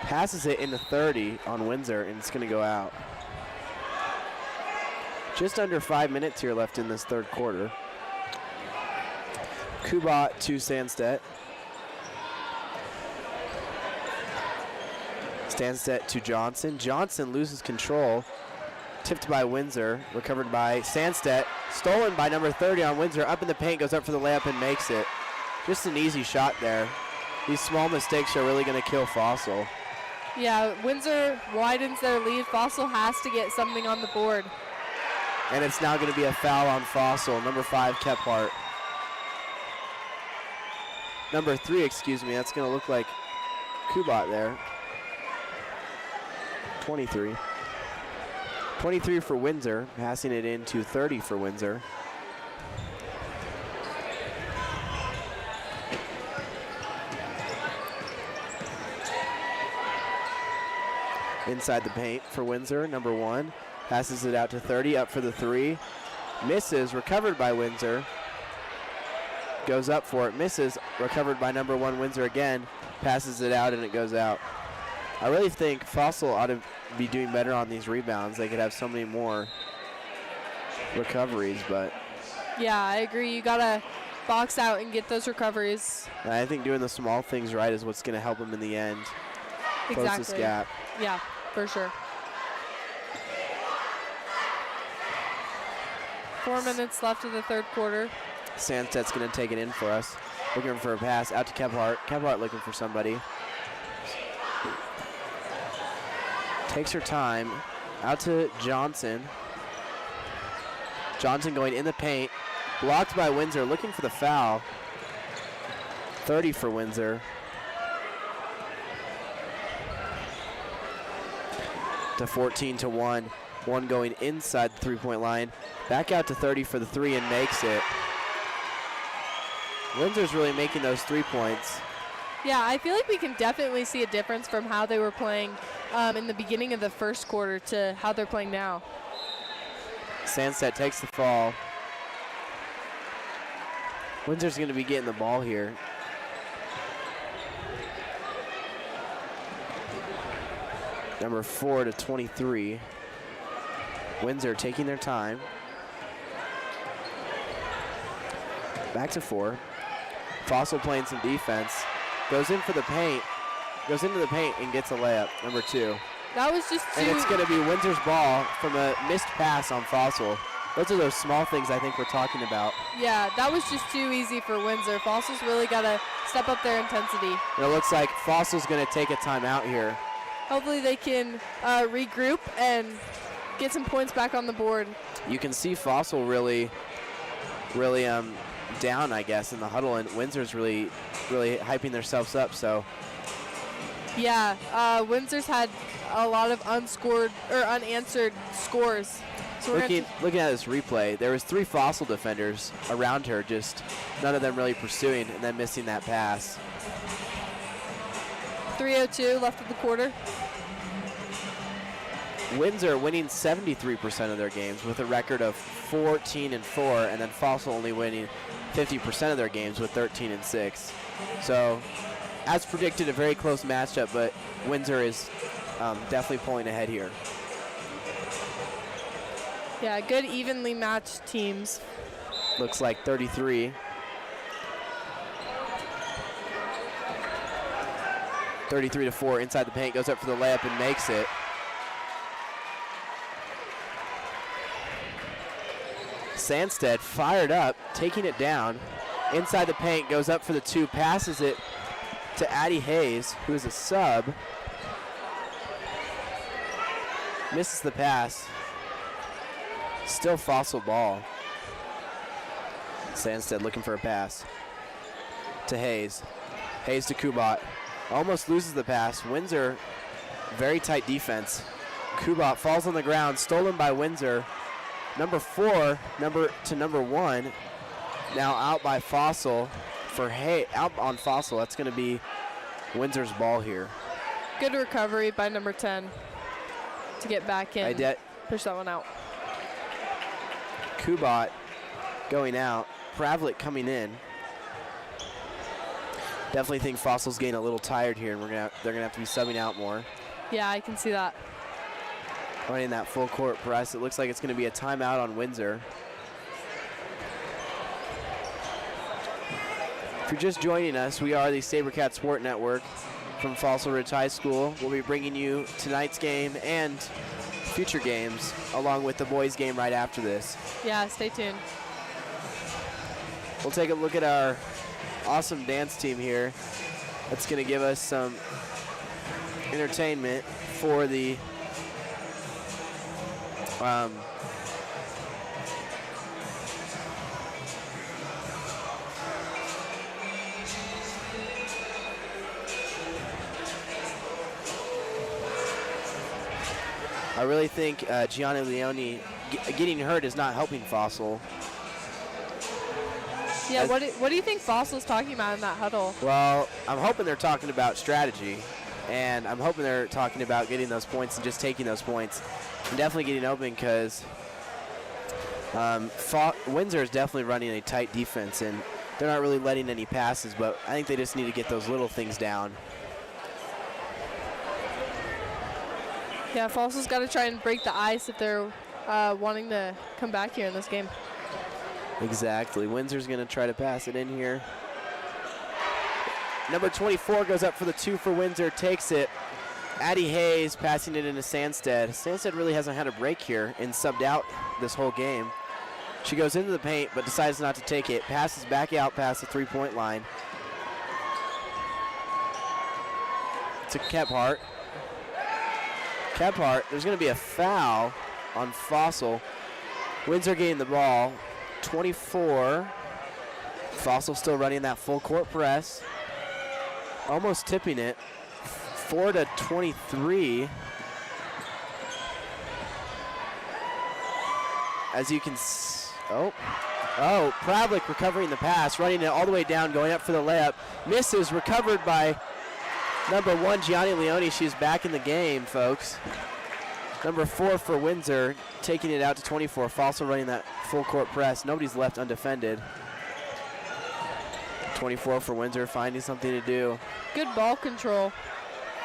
Passes it into 30 on Windsor, and it's going to go out. Just under 5 minutes here left in this third quarter. Kubot to Sandstedt. Sandstedt to Johnson. Johnson loses control. Tipped by Windsor, recovered by Sandstedt, stolen by number 30 on Windsor, up in the paint, goes up for the layup and makes it. Just an easy shot there. These small mistakes are really going to kill Fossil. Yeah, Windsor widens their lead. Fossil has to get something on the board. And it's now going to be a foul on Fossil, number 5, Kephart. Number 3, excuse me, that's going to look like Kubat there. 23. 23 for Windsor, passing it in to 30 for Windsor. Inside the paint for Windsor, number 1. Passes it out to 30, up for the 3. Misses, recovered by Windsor. Goes up for it, misses, recovered by number 1 Windsor again. Passes it out and it goes out. I really think Fossil ought to be doing better on these rebounds. They could have so many more recoveries, but yeah, I agree. You gotta box out and get those recoveries. I think doing the small things right is what's going to help them in the end. Exactly. Close this gap. Yeah, for sure. 4 minutes left of the third quarter. Sandstedt's going to take it in for us. Looking for a pass out to Kephart. Kephart looking for somebody. Takes her time. Out to Johnson. Johnson going in the paint. Blocked by Windsor. Looking for the foul. 30 for Windsor. To 14-1. One going inside the three-point line. Back out to 30 for the 3 and makes it. Windsor's really making those 3 points. Yeah, I feel like we can definitely see a difference from how they were playing in the beginning of the first quarter to how they're playing now. Sandstedt takes the fall. Windsor's going to be getting the ball here. Number 4 to 23. Windsor taking their time. Back to 4. Fossil playing some defense. Goes in for the paint. Goes into the paint and gets a layup. Number 2. That was just too... And it's going to be Windsor's ball from a missed pass on Fossil. Those are those small things I think we're talking about. Yeah, that was just too easy for Windsor. Fossil's really got to step up their intensity. And it looks like Fossil's going to take a timeout here. Hopefully they can regroup and get some points back on the board. You can see Fossil really down, I guess, in the huddle, and Windsor's really hyping themselves up. So yeah, Windsor's had a lot of unanswered scores. So looking at this replay, there was 3 Fossil defenders around her, just none of them really pursuing, and then missing that pass. 3:02 left of the quarter. Windsor winning 73% of their games with a record of 14-4, and then Fossil only winning 50% of their games with 13-6. So, as predicted, a very close matchup, but Windsor is definitely pulling ahead here. Yeah, good evenly matched teams. Looks like 33. 33-4 inside the paint, goes up for the layup and makes it. Sandstedt fired up, taking it down. Inside the paint, goes up for the 2, passes it to Addie Hayes, who is a sub. Misses the pass. Still Fossil ball. Sandstedt looking for a pass to Hayes. Hayes to Kubat. Almost loses the pass. Windsor, very tight defense. Kubat falls on the ground, stolen by Windsor. Number 4, number 1, now out by Fossil for out on Fossil. That's going to be Windsor's ball here. Good recovery by number 10 to get back in. Push that one out. Kubat going out. Pravlik coming in. Definitely think Fossil's getting a little tired here, and they're gonna have to be subbing out more. Yeah, I can see that. Running that full court press. It looks like it's going to be a timeout on Windsor. If you're just joining us, we are the Sabercat Sport Network from Fossil Ridge High School. We'll be bringing you tonight's game and future games, along with the boys' game right after this. Yeah, stay tuned. We'll take a look at our awesome dance team here. That's going to give us some entertainment for the I really think Gianni Leone getting hurt is not helping Fossil. Yeah, what do you think Fossil's talking about in that huddle? Well, I'm hoping they're talking about strategy, and I'm hoping they're talking about getting those points and just taking those points and definitely getting open, because Windsor is definitely running a tight defense, and they're not really letting any passes, but I think they just need to get those little things down. Yeah, Fossil's got to try and break the ice if they're wanting to come back here in this game. Exactly. Windsor's going to try to pass it in here. Number 24 goes up for the 2 for Windsor, takes it. Addie Hayes passing it into Sandstead. Sandstead really hasn't had a break here and subbed out this whole game. She goes into the paint but decides not to take it. Passes back out past the three-point line to Kephart. Kephart, there's going to be a foul on Fossil. Windsor getting the ball. 24. Fossil still running that full court press. Almost tipping it. 4-23. As you can Pravlik recovering the pass, running it all the way down, going up for the layup. Misses, recovered by number 1, Gianni Leone. She's back in the game, folks. Number 4 for Windsor, taking it out to 24. Fossil running that full court press. Nobody's left undefended. 24 for Windsor, finding something to do. Good ball control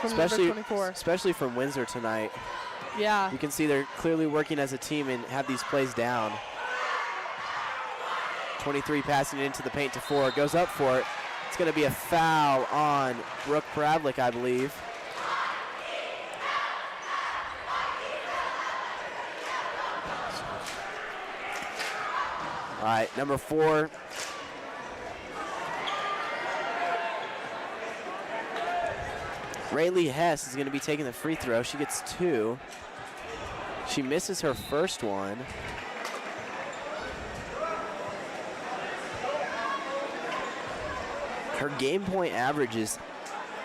from number 24. Especially from Windsor tonight. Yeah. You can see they're clearly working as a team and have these plays down. 23 passing it into the paint to 4. Goes up for it. It's going to be a foul on Brooke Pravlik, I believe. All right, number 4. Rayleigh Hess is going to be taking the free throw. She gets 2. She misses her first one. Her game point average is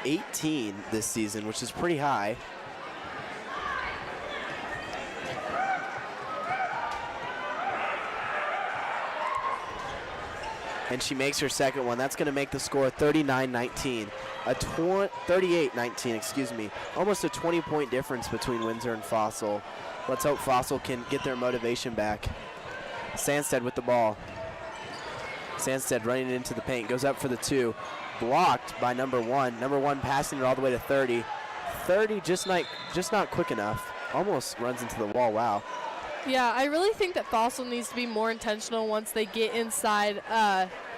18 this season, which is pretty high. And she makes her second one. That's going to make the score 39-19. 38-19, excuse me. Almost a 20-point difference between Windsor and Fossil. Let's hope Fossil can get their motivation back. Sandstead with the ball. Sandstead running it into the paint. Goes up for the 2. Blocked by number 1. Number 1 passing it all the way to 30. 30 just not quick enough. Almost runs into the wall. Wow. Yeah, I really think that Fossil needs to be more intentional once they get inside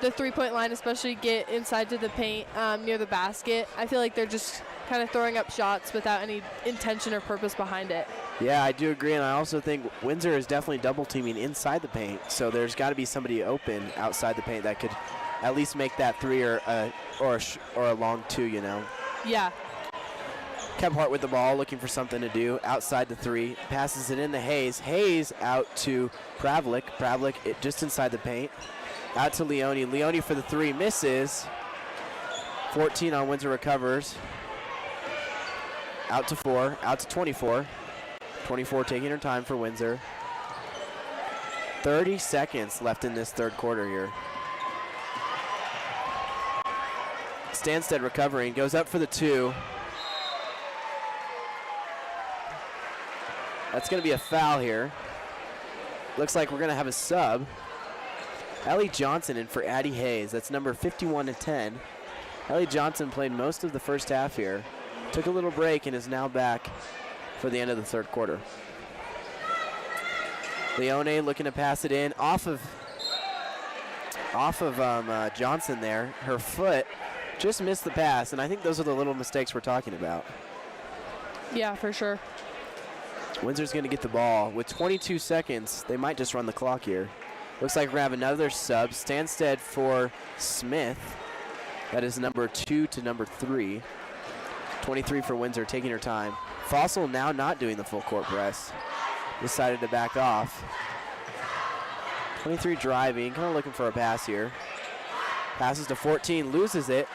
the three-point line, especially get inside to the paint near the basket. I feel like they're just kind of throwing up shots without any intention or purpose behind it. Yeah, I do agree, and I also think Windsor is definitely double-teaming inside the paint, so there's got to be somebody open outside the paint that could at least make that 3 or a long 2, you know. Yeah. Kephart with the ball, looking for something to do. Outside the 3, passes it into Hayes. Hayes out to Pravlik. Pravlik just inside the paint. Out to Leone. Leone for the 3, misses. 14 on Windsor, recovers. Out to 4, out to 24. 24 taking her time for Windsor. 30 seconds left in this third quarter here. Sandstead recovering, goes up for the 2. That's going to be a foul here. Looks like we're going to have a sub. Ellie Johnson in for Addie Hayes. That's number 51-10. Ellie Johnson played most of the first half here. Took a little break and is now back for the end of the third quarter. Leone looking to pass it in off of Johnson there. Her foot just missed the pass, and I think those are the little mistakes we're talking about. Yeah, for sure. Windsor's going to get the ball. With 22 seconds, they might just run the clock here. Looks like we're going to have another sub. Stanstead for Smith. That is number 2 to number 3. 23 for Windsor, taking her time. Fossil now not doing the full court press. Decided to back off. 23 driving, kind of looking for a pass here. Passes to 14, loses it.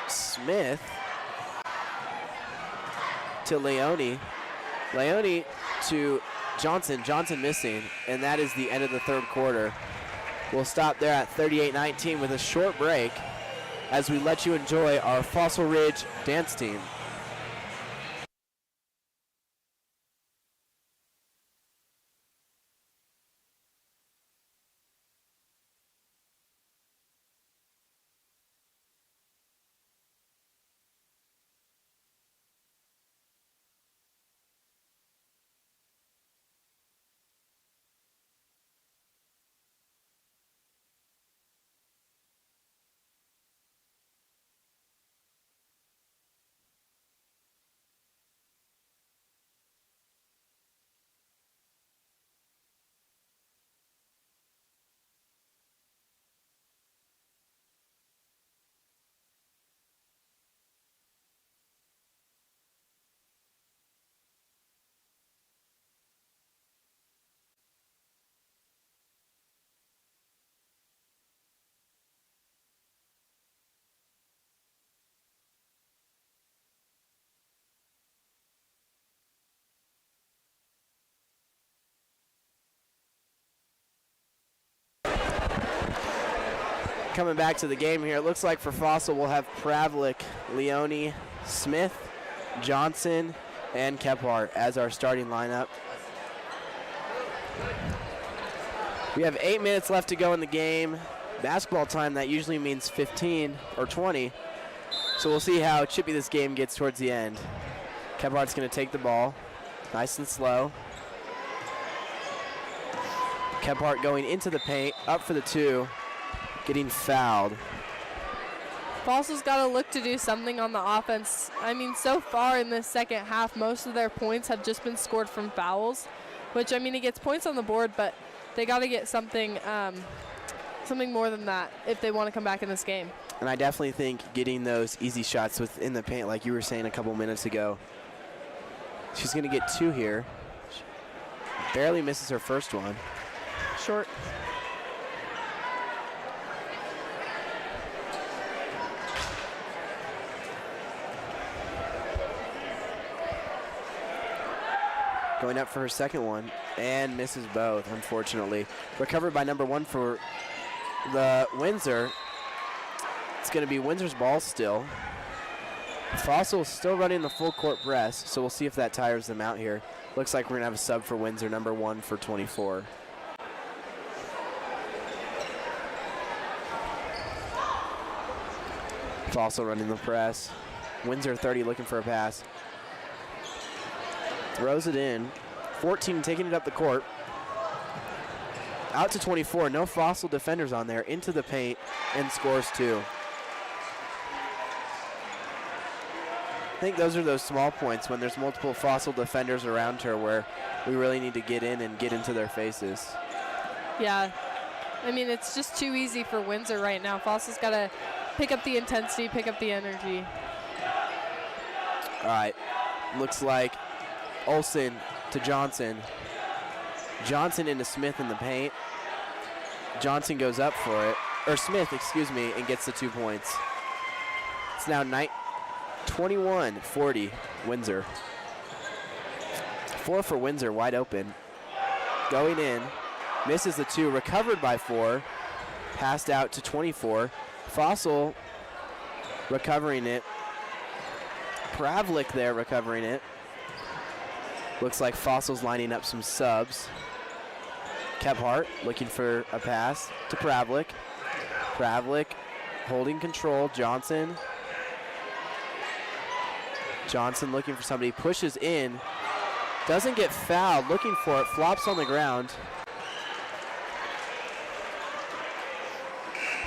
Smith to Leone. Leone to Johnson. Johnson missing, and that is the end of the third quarter. We'll stop there at 38-19 with a short break as we let you enjoy our Fossil Ridge dance team. Coming back to the game here, it looks like for Fossil we'll have Pravlik, Leone, Smith, Johnson, and Kephart as our starting lineup. We have 8 minutes left to go in the game. Basketball time, that usually means 15 or 20. So we'll see how chippy this game gets towards the end. Kephart's going to take the ball, nice and slow. Kephart going into the paint, up for the 2. Getting fouled. Fossil's got to look to do something on the offense. I mean, so far in this second half, most of their points have just been scored from fouls, which, I mean, he gets points on the board, but they got to get something something more than that if they want to come back in this game. And I definitely think getting those easy shots within the paint, like you were saying a couple minutes ago. She's going to get 2 here. Barely misses her first one. Short. Going up for her second one and misses both, unfortunately. Recovered by number 1 for the Windsor. It's going to be Windsor's ball still. Fossil still running the full court press, so we'll see if that tires them out here. Looks like we're going to have a sub for Windsor, number 1 for 24. Fossil running the press. Windsor 30 looking for a pass. Throws it in. 14 taking it up the court. Out to 24. No Fossil defenders on there. Into the paint and scores 2. I think those are those small points when there's multiple Fossil defenders around her where we really need to get in and get into their faces. Yeah. I mean, it's just too easy for Windsor right now. Fossil's got to pick up the intensity, pick up the energy. All right. Looks like Olsen to Johnson. Johnson into Smith in the paint. Johnson goes up for it. Or Smith, excuse me, and gets the 2 points. It's now 21-40 Windsor. 4 for Windsor, wide open. Going in. Misses the 2, recovered by 4. Passed out to 24. Fossil recovering it. Pravlik there recovering it. Looks like Fossil's lining up some subs. Kephart looking for a pass to Pravlik. Pravlik holding control. Johnson. Johnson looking for somebody. Pushes in. Doesn't get fouled. Looking for it. Flops on the ground.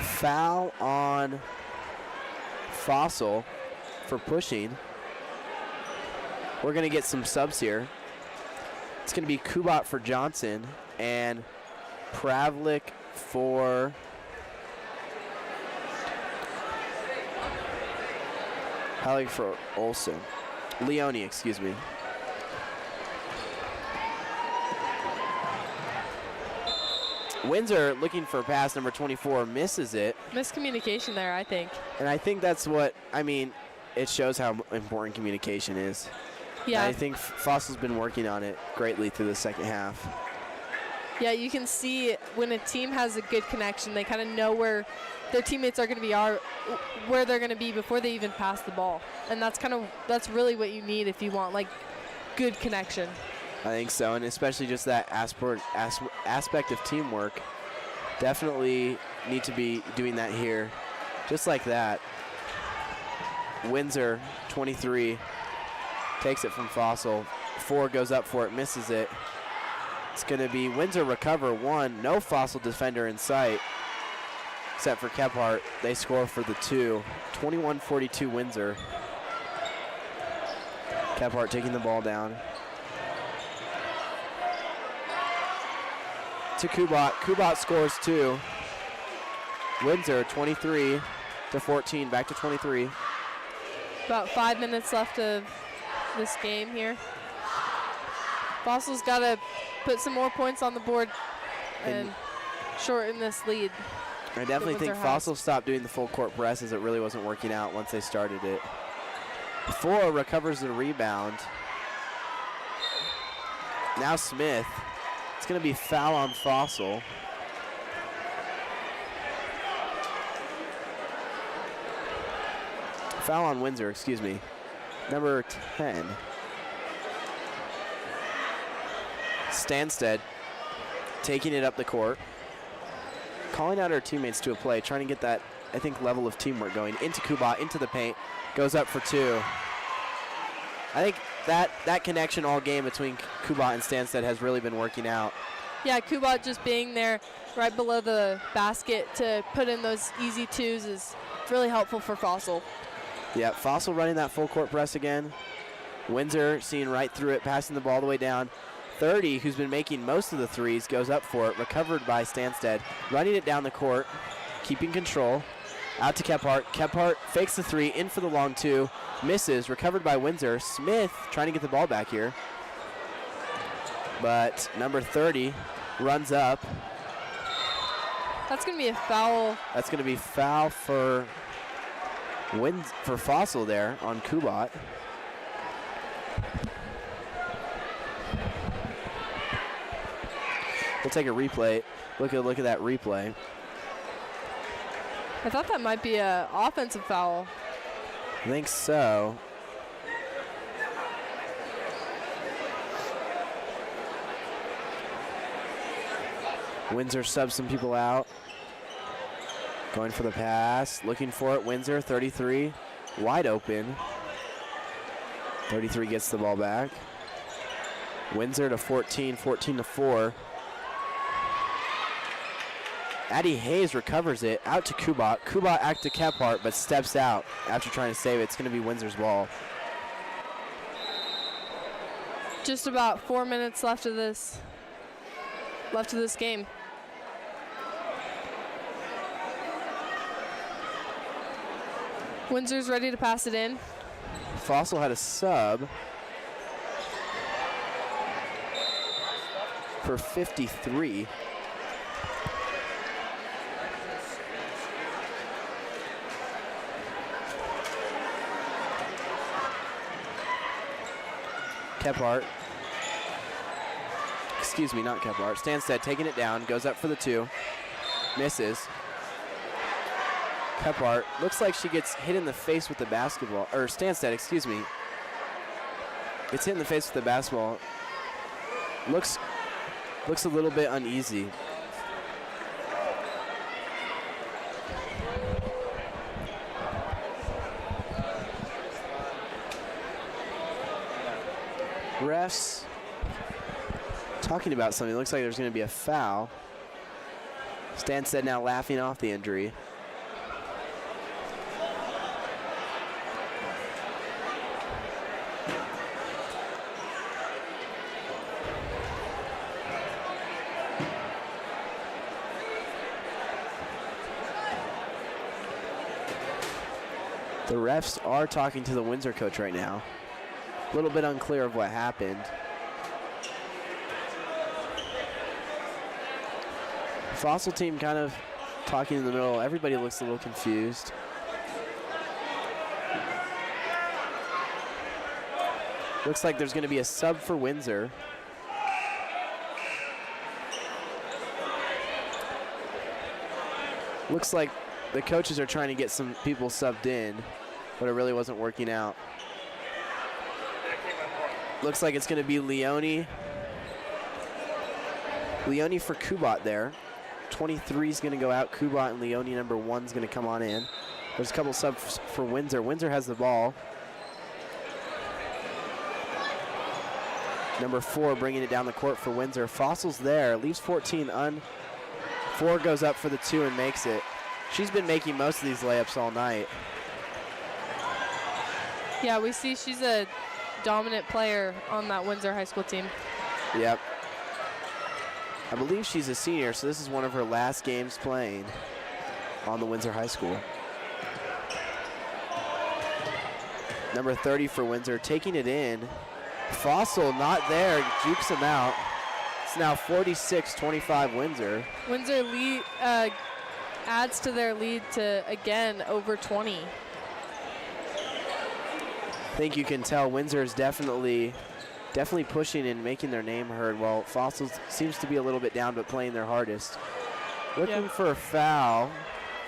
Foul on Fossil for pushing. We're going to get some subs here. It's going to be Kubat for Johnson and Pravlik for Olsen. Leone, excuse me. Windsor looking for pass number 24, misses it. Miscommunication there, I think. And I think that's what, I mean, it shows how important communication is. Yeah. And I think Fossil's been working on it greatly through the second half. Yeah, you can see when a team has a good connection, they kind of know where their teammates are going to be, where they're going to be before they even pass the ball. And that's really what you need if you want like good connection. I think so, and especially just that aspect of teamwork. Definitely need to be doing that here, just like that. Windsor, 23, takes it from Fossil. 4 goes up for it, misses it. It's going to be Windsor recover 1. No Fossil defender in sight, except for Kephart. They score for the 2. 21-42 Windsor. Kephart taking the ball down. To Kubat. Kubat scores 2. Windsor 23-14, back to 23. About 5 minutes left of this game here. Fossil's got to put some more points on the board and shorten this lead. I definitely think Fossil stopped doing the full court press as it really wasn't working out once they started it. 4 recovers the rebound. Now Smith. It's going to be foul on Fossil. Foul on Windsor, excuse me. Number 10. Stansted taking it up the court. Calling out our teammates to a play, trying to get that, I think, level of teamwork going. Into Kubat, into the paint, goes up for 2. I think that connection all game between Kubat and Stansted has really been working out. Yeah, Kubat just being there right below the basket to put in those easy 2s is really helpful for Fossil. Yeah, Fossil running that full court press again. Windsor seeing right through it, passing the ball all the way down. 30, who's been making most of the 3s, goes up for it, recovered by Stansted. Running it down the court, keeping control. Out to Kephart. Kephart fakes the 3, in for the long 2. Misses, recovered by Windsor. Smith trying to get the ball back here. But number 30 runs up. That's going to be a foul. That's going to be foul for Fossil there on Kubat. We'll take a replay. Look at that replay. I thought that might be an offensive foul. I think so. Windsor subs some people out. Going for the pass, looking for it. Windsor, 33, wide open. 33 gets the ball back. Windsor to 14, 14-4. Addie Hayes recovers it, out to Kubat. Kubat out to Kephart, but steps out after trying to save it. It's going to be Windsor's ball. Just about 4 minutes left of this game. Windsor's ready to pass it in. Fossil had a sub for 53. Kephart. Excuse me, not Kephart. Stansted taking it down, goes up for the 2. Misses. Kephart looks like she gets hit in the face with the basketball. Or Stansted, excuse me. Gets hit in the face with the basketball. Looks a little bit uneasy. Refs talking about something. It looks like there's going to be a foul. Stansted now laughing off the injury. The refs are talking to the Windsor coach right now. A little bit unclear of what happened. Fossil team kind of talking in the middle. Everybody looks a little confused. Looks like there's going to be a sub for Windsor. Looks like the coaches are trying to get some people subbed in, but it really wasn't working out. Looks like it's going to be Leone. Leone for Kubat there. 23 is going to go out. Kubat and Leone number 1 is going to come on in. There's a couple subs for Windsor. Windsor has the ball. Number 4 bringing it down the court for Windsor. Fossil's there. Leaves 14 un. 4 goes up for the 2 and makes it. She's been making most of these layups all night. Yeah, we see she's a dominant player on that Windsor High School team. Yep. I believe she's a senior, so this is one of her last games playing on the Windsor High School. Number 30 for Windsor, taking it in. Fossil not there, jukes him out. It's now 46-25 Windsor. Windsor lead, adds to their lead to, again, over 20. I think you can tell Windsor is definitely pushing and making their name heard, while Fossil seems to be a little bit down but playing their hardest. Looking for a foul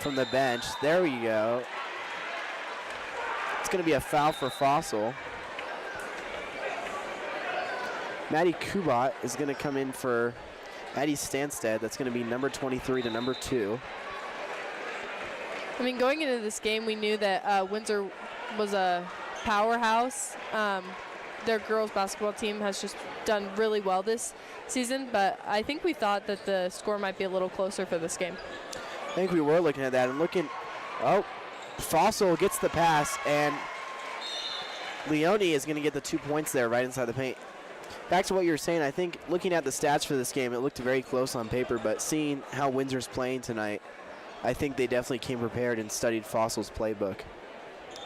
from the bench. There we go. It's going to be a foul for Fossil. Maddie Kubat is going to come in for Addie Stansted. That's going to be number 23 to number 2. I mean, going into this game, we knew that Windsor was a powerhouse. Their girls basketball team has just done really well this season, but I think we thought that the score might be a little closer for this game. I think we were looking at that and Fossil gets the pass, and Leone is going to get the 2 points there right inside the paint. Back to what you were saying, I think looking at the stats for this game, it looked very close on paper, but seeing how Windsor's playing tonight, I think they definitely came prepared and studied Fossil's playbook.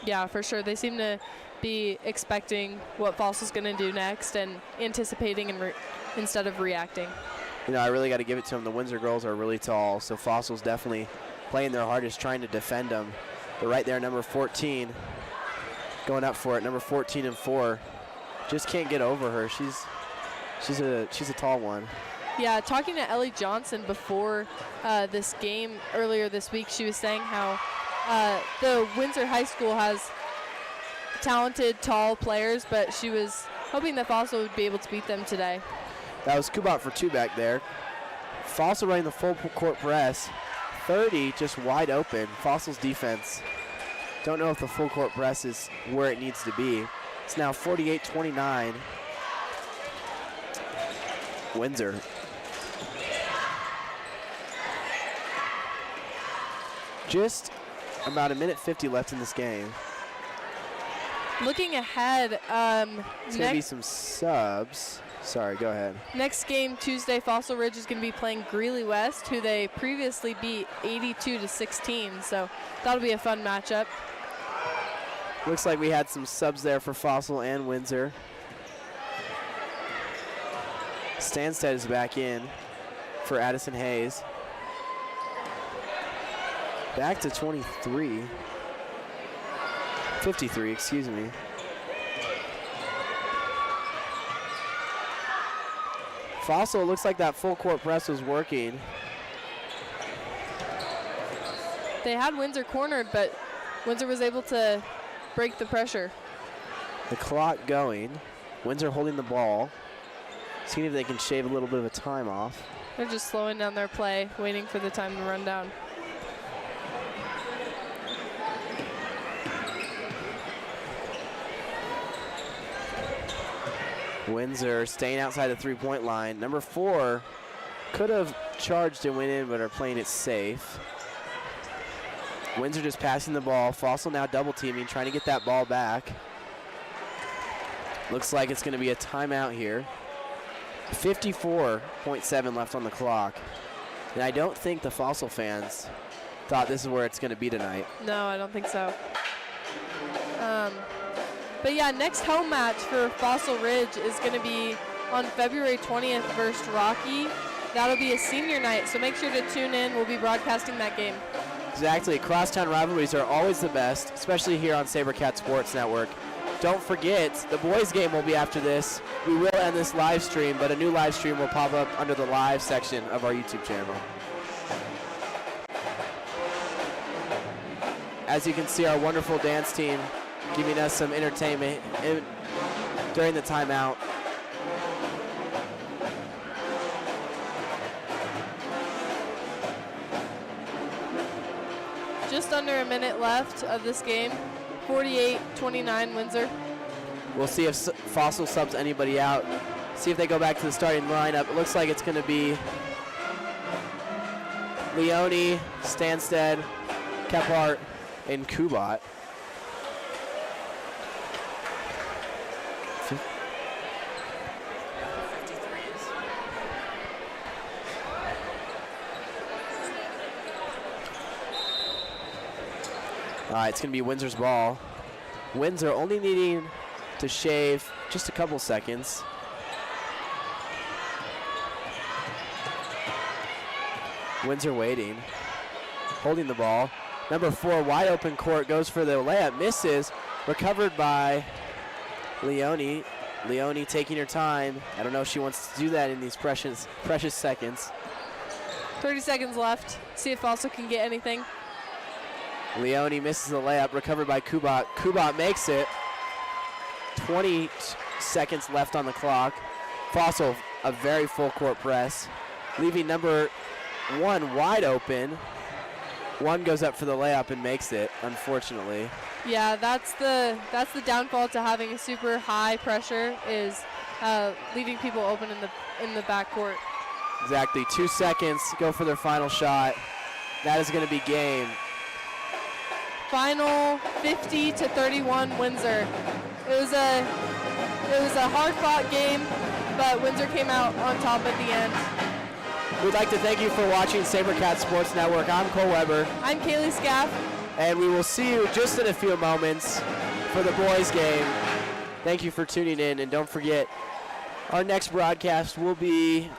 Yeah, for sure. They seem to be expecting what Fossil's going to do next and anticipating and instead of reacting. You know, I really got to give it to them. The Windsor girls are really tall, so Fossil's definitely playing their hardest, trying to defend them. But right there, number 14, going up for it. Number 14 and 4, just can't get over her. She's a tall one. Yeah, talking to Ellie Johnson before this game earlier this week, she was saying how the Windsor High School has talented, tall players, but she was hoping that Fossil would be able to beat them today. That was Kubat for 2 back there. Fossil running the full court press. 30 just wide open. Fossil's defense. Don't know if the full court press is where it needs to be. It's now 48-29. Windsor. Just about 1:50 left in this game. Looking ahead, it's going to be some subs. Sorry, go ahead. Next game, Tuesday, Fossil Ridge is going to be playing Greeley West, who they previously beat 82-16. So that'll be a fun matchup. Looks like we had some subs there for Fossil and Windsor. Stansted is back in for Addison Hayes. Back to 53. 53, excuse me. Fossil, looks like that full court press was working. They had Windsor cornered, but Windsor was able to break the pressure. The clock going. Windsor holding the ball. Seeing if they can shave a little bit of a time off. They're just slowing down their play, waiting for the time to run down. Windsor staying outside the three-point line. Number 4 could have charged and went in, but are playing it safe. Windsor just passing the ball. Fossil now double teaming, trying to get that ball back. Looks like it's going to be a timeout here. 54.7 left on the clock. And I don't think the Fossil fans thought this is where it's going to be tonight. No, I don't think so. But yeah, next home match for Fossil Ridge is going to be on February 20th versus Rocky. That'll be a senior night, so make sure to tune in. We'll be broadcasting that game. Exactly. Crosstown rivalries are always the best, especially here on Sabercat Sports Network. Don't forget, the boys' game will be after this. We will end this live stream, but a new live stream will pop up under the live section of our YouTube channel. As you can see, our wonderful dance team giving us some entertainment during the timeout. Just under a minute left of this game. 48-29 Windsor. We'll see if Fossil subs anybody out. See if they go back to the starting lineup. It looks like it's going to be Leone, Stansted, Kephart, and Kubat. All right, it's going to be Windsor's ball. Windsor only needing to shave just a couple seconds. Windsor waiting, holding the ball. Number 4, wide open court, goes for the layup, misses. Recovered by Leone. Leone taking her time. I don't know if she wants to do that in these precious seconds. 30 seconds left. See if Fossil can get anything. Leone misses the layup, recovered by Kubat. Kubat makes it. 20 seconds left on the clock. Fossil, a very full court press, leaving number 1 wide open. 1 goes up for the layup and makes it, unfortunately. Yeah, that's the downfall to having a super high pressure is leaving people open in the backcourt. Exactly, 2 seconds, go for their final shot. That is going to be game. Final 50-31 Windsor. It was a hard-fought game, but Windsor came out on top at the end. We'd like to thank you for watching Sabercat Sports Network. I'm Cole Weber. I'm Kaylee Scaff. And we will see you just in a few moments for the boys' game. Thank you for tuning in, and don't forget, our next broadcast will be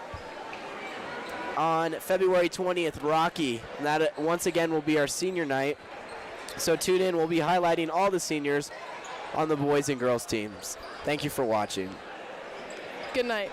on February 20th, Rocky. And that once again will be our senior night. So tune in. We'll be highlighting all the seniors on the boys and girls teams. Thank you for watching. Good night.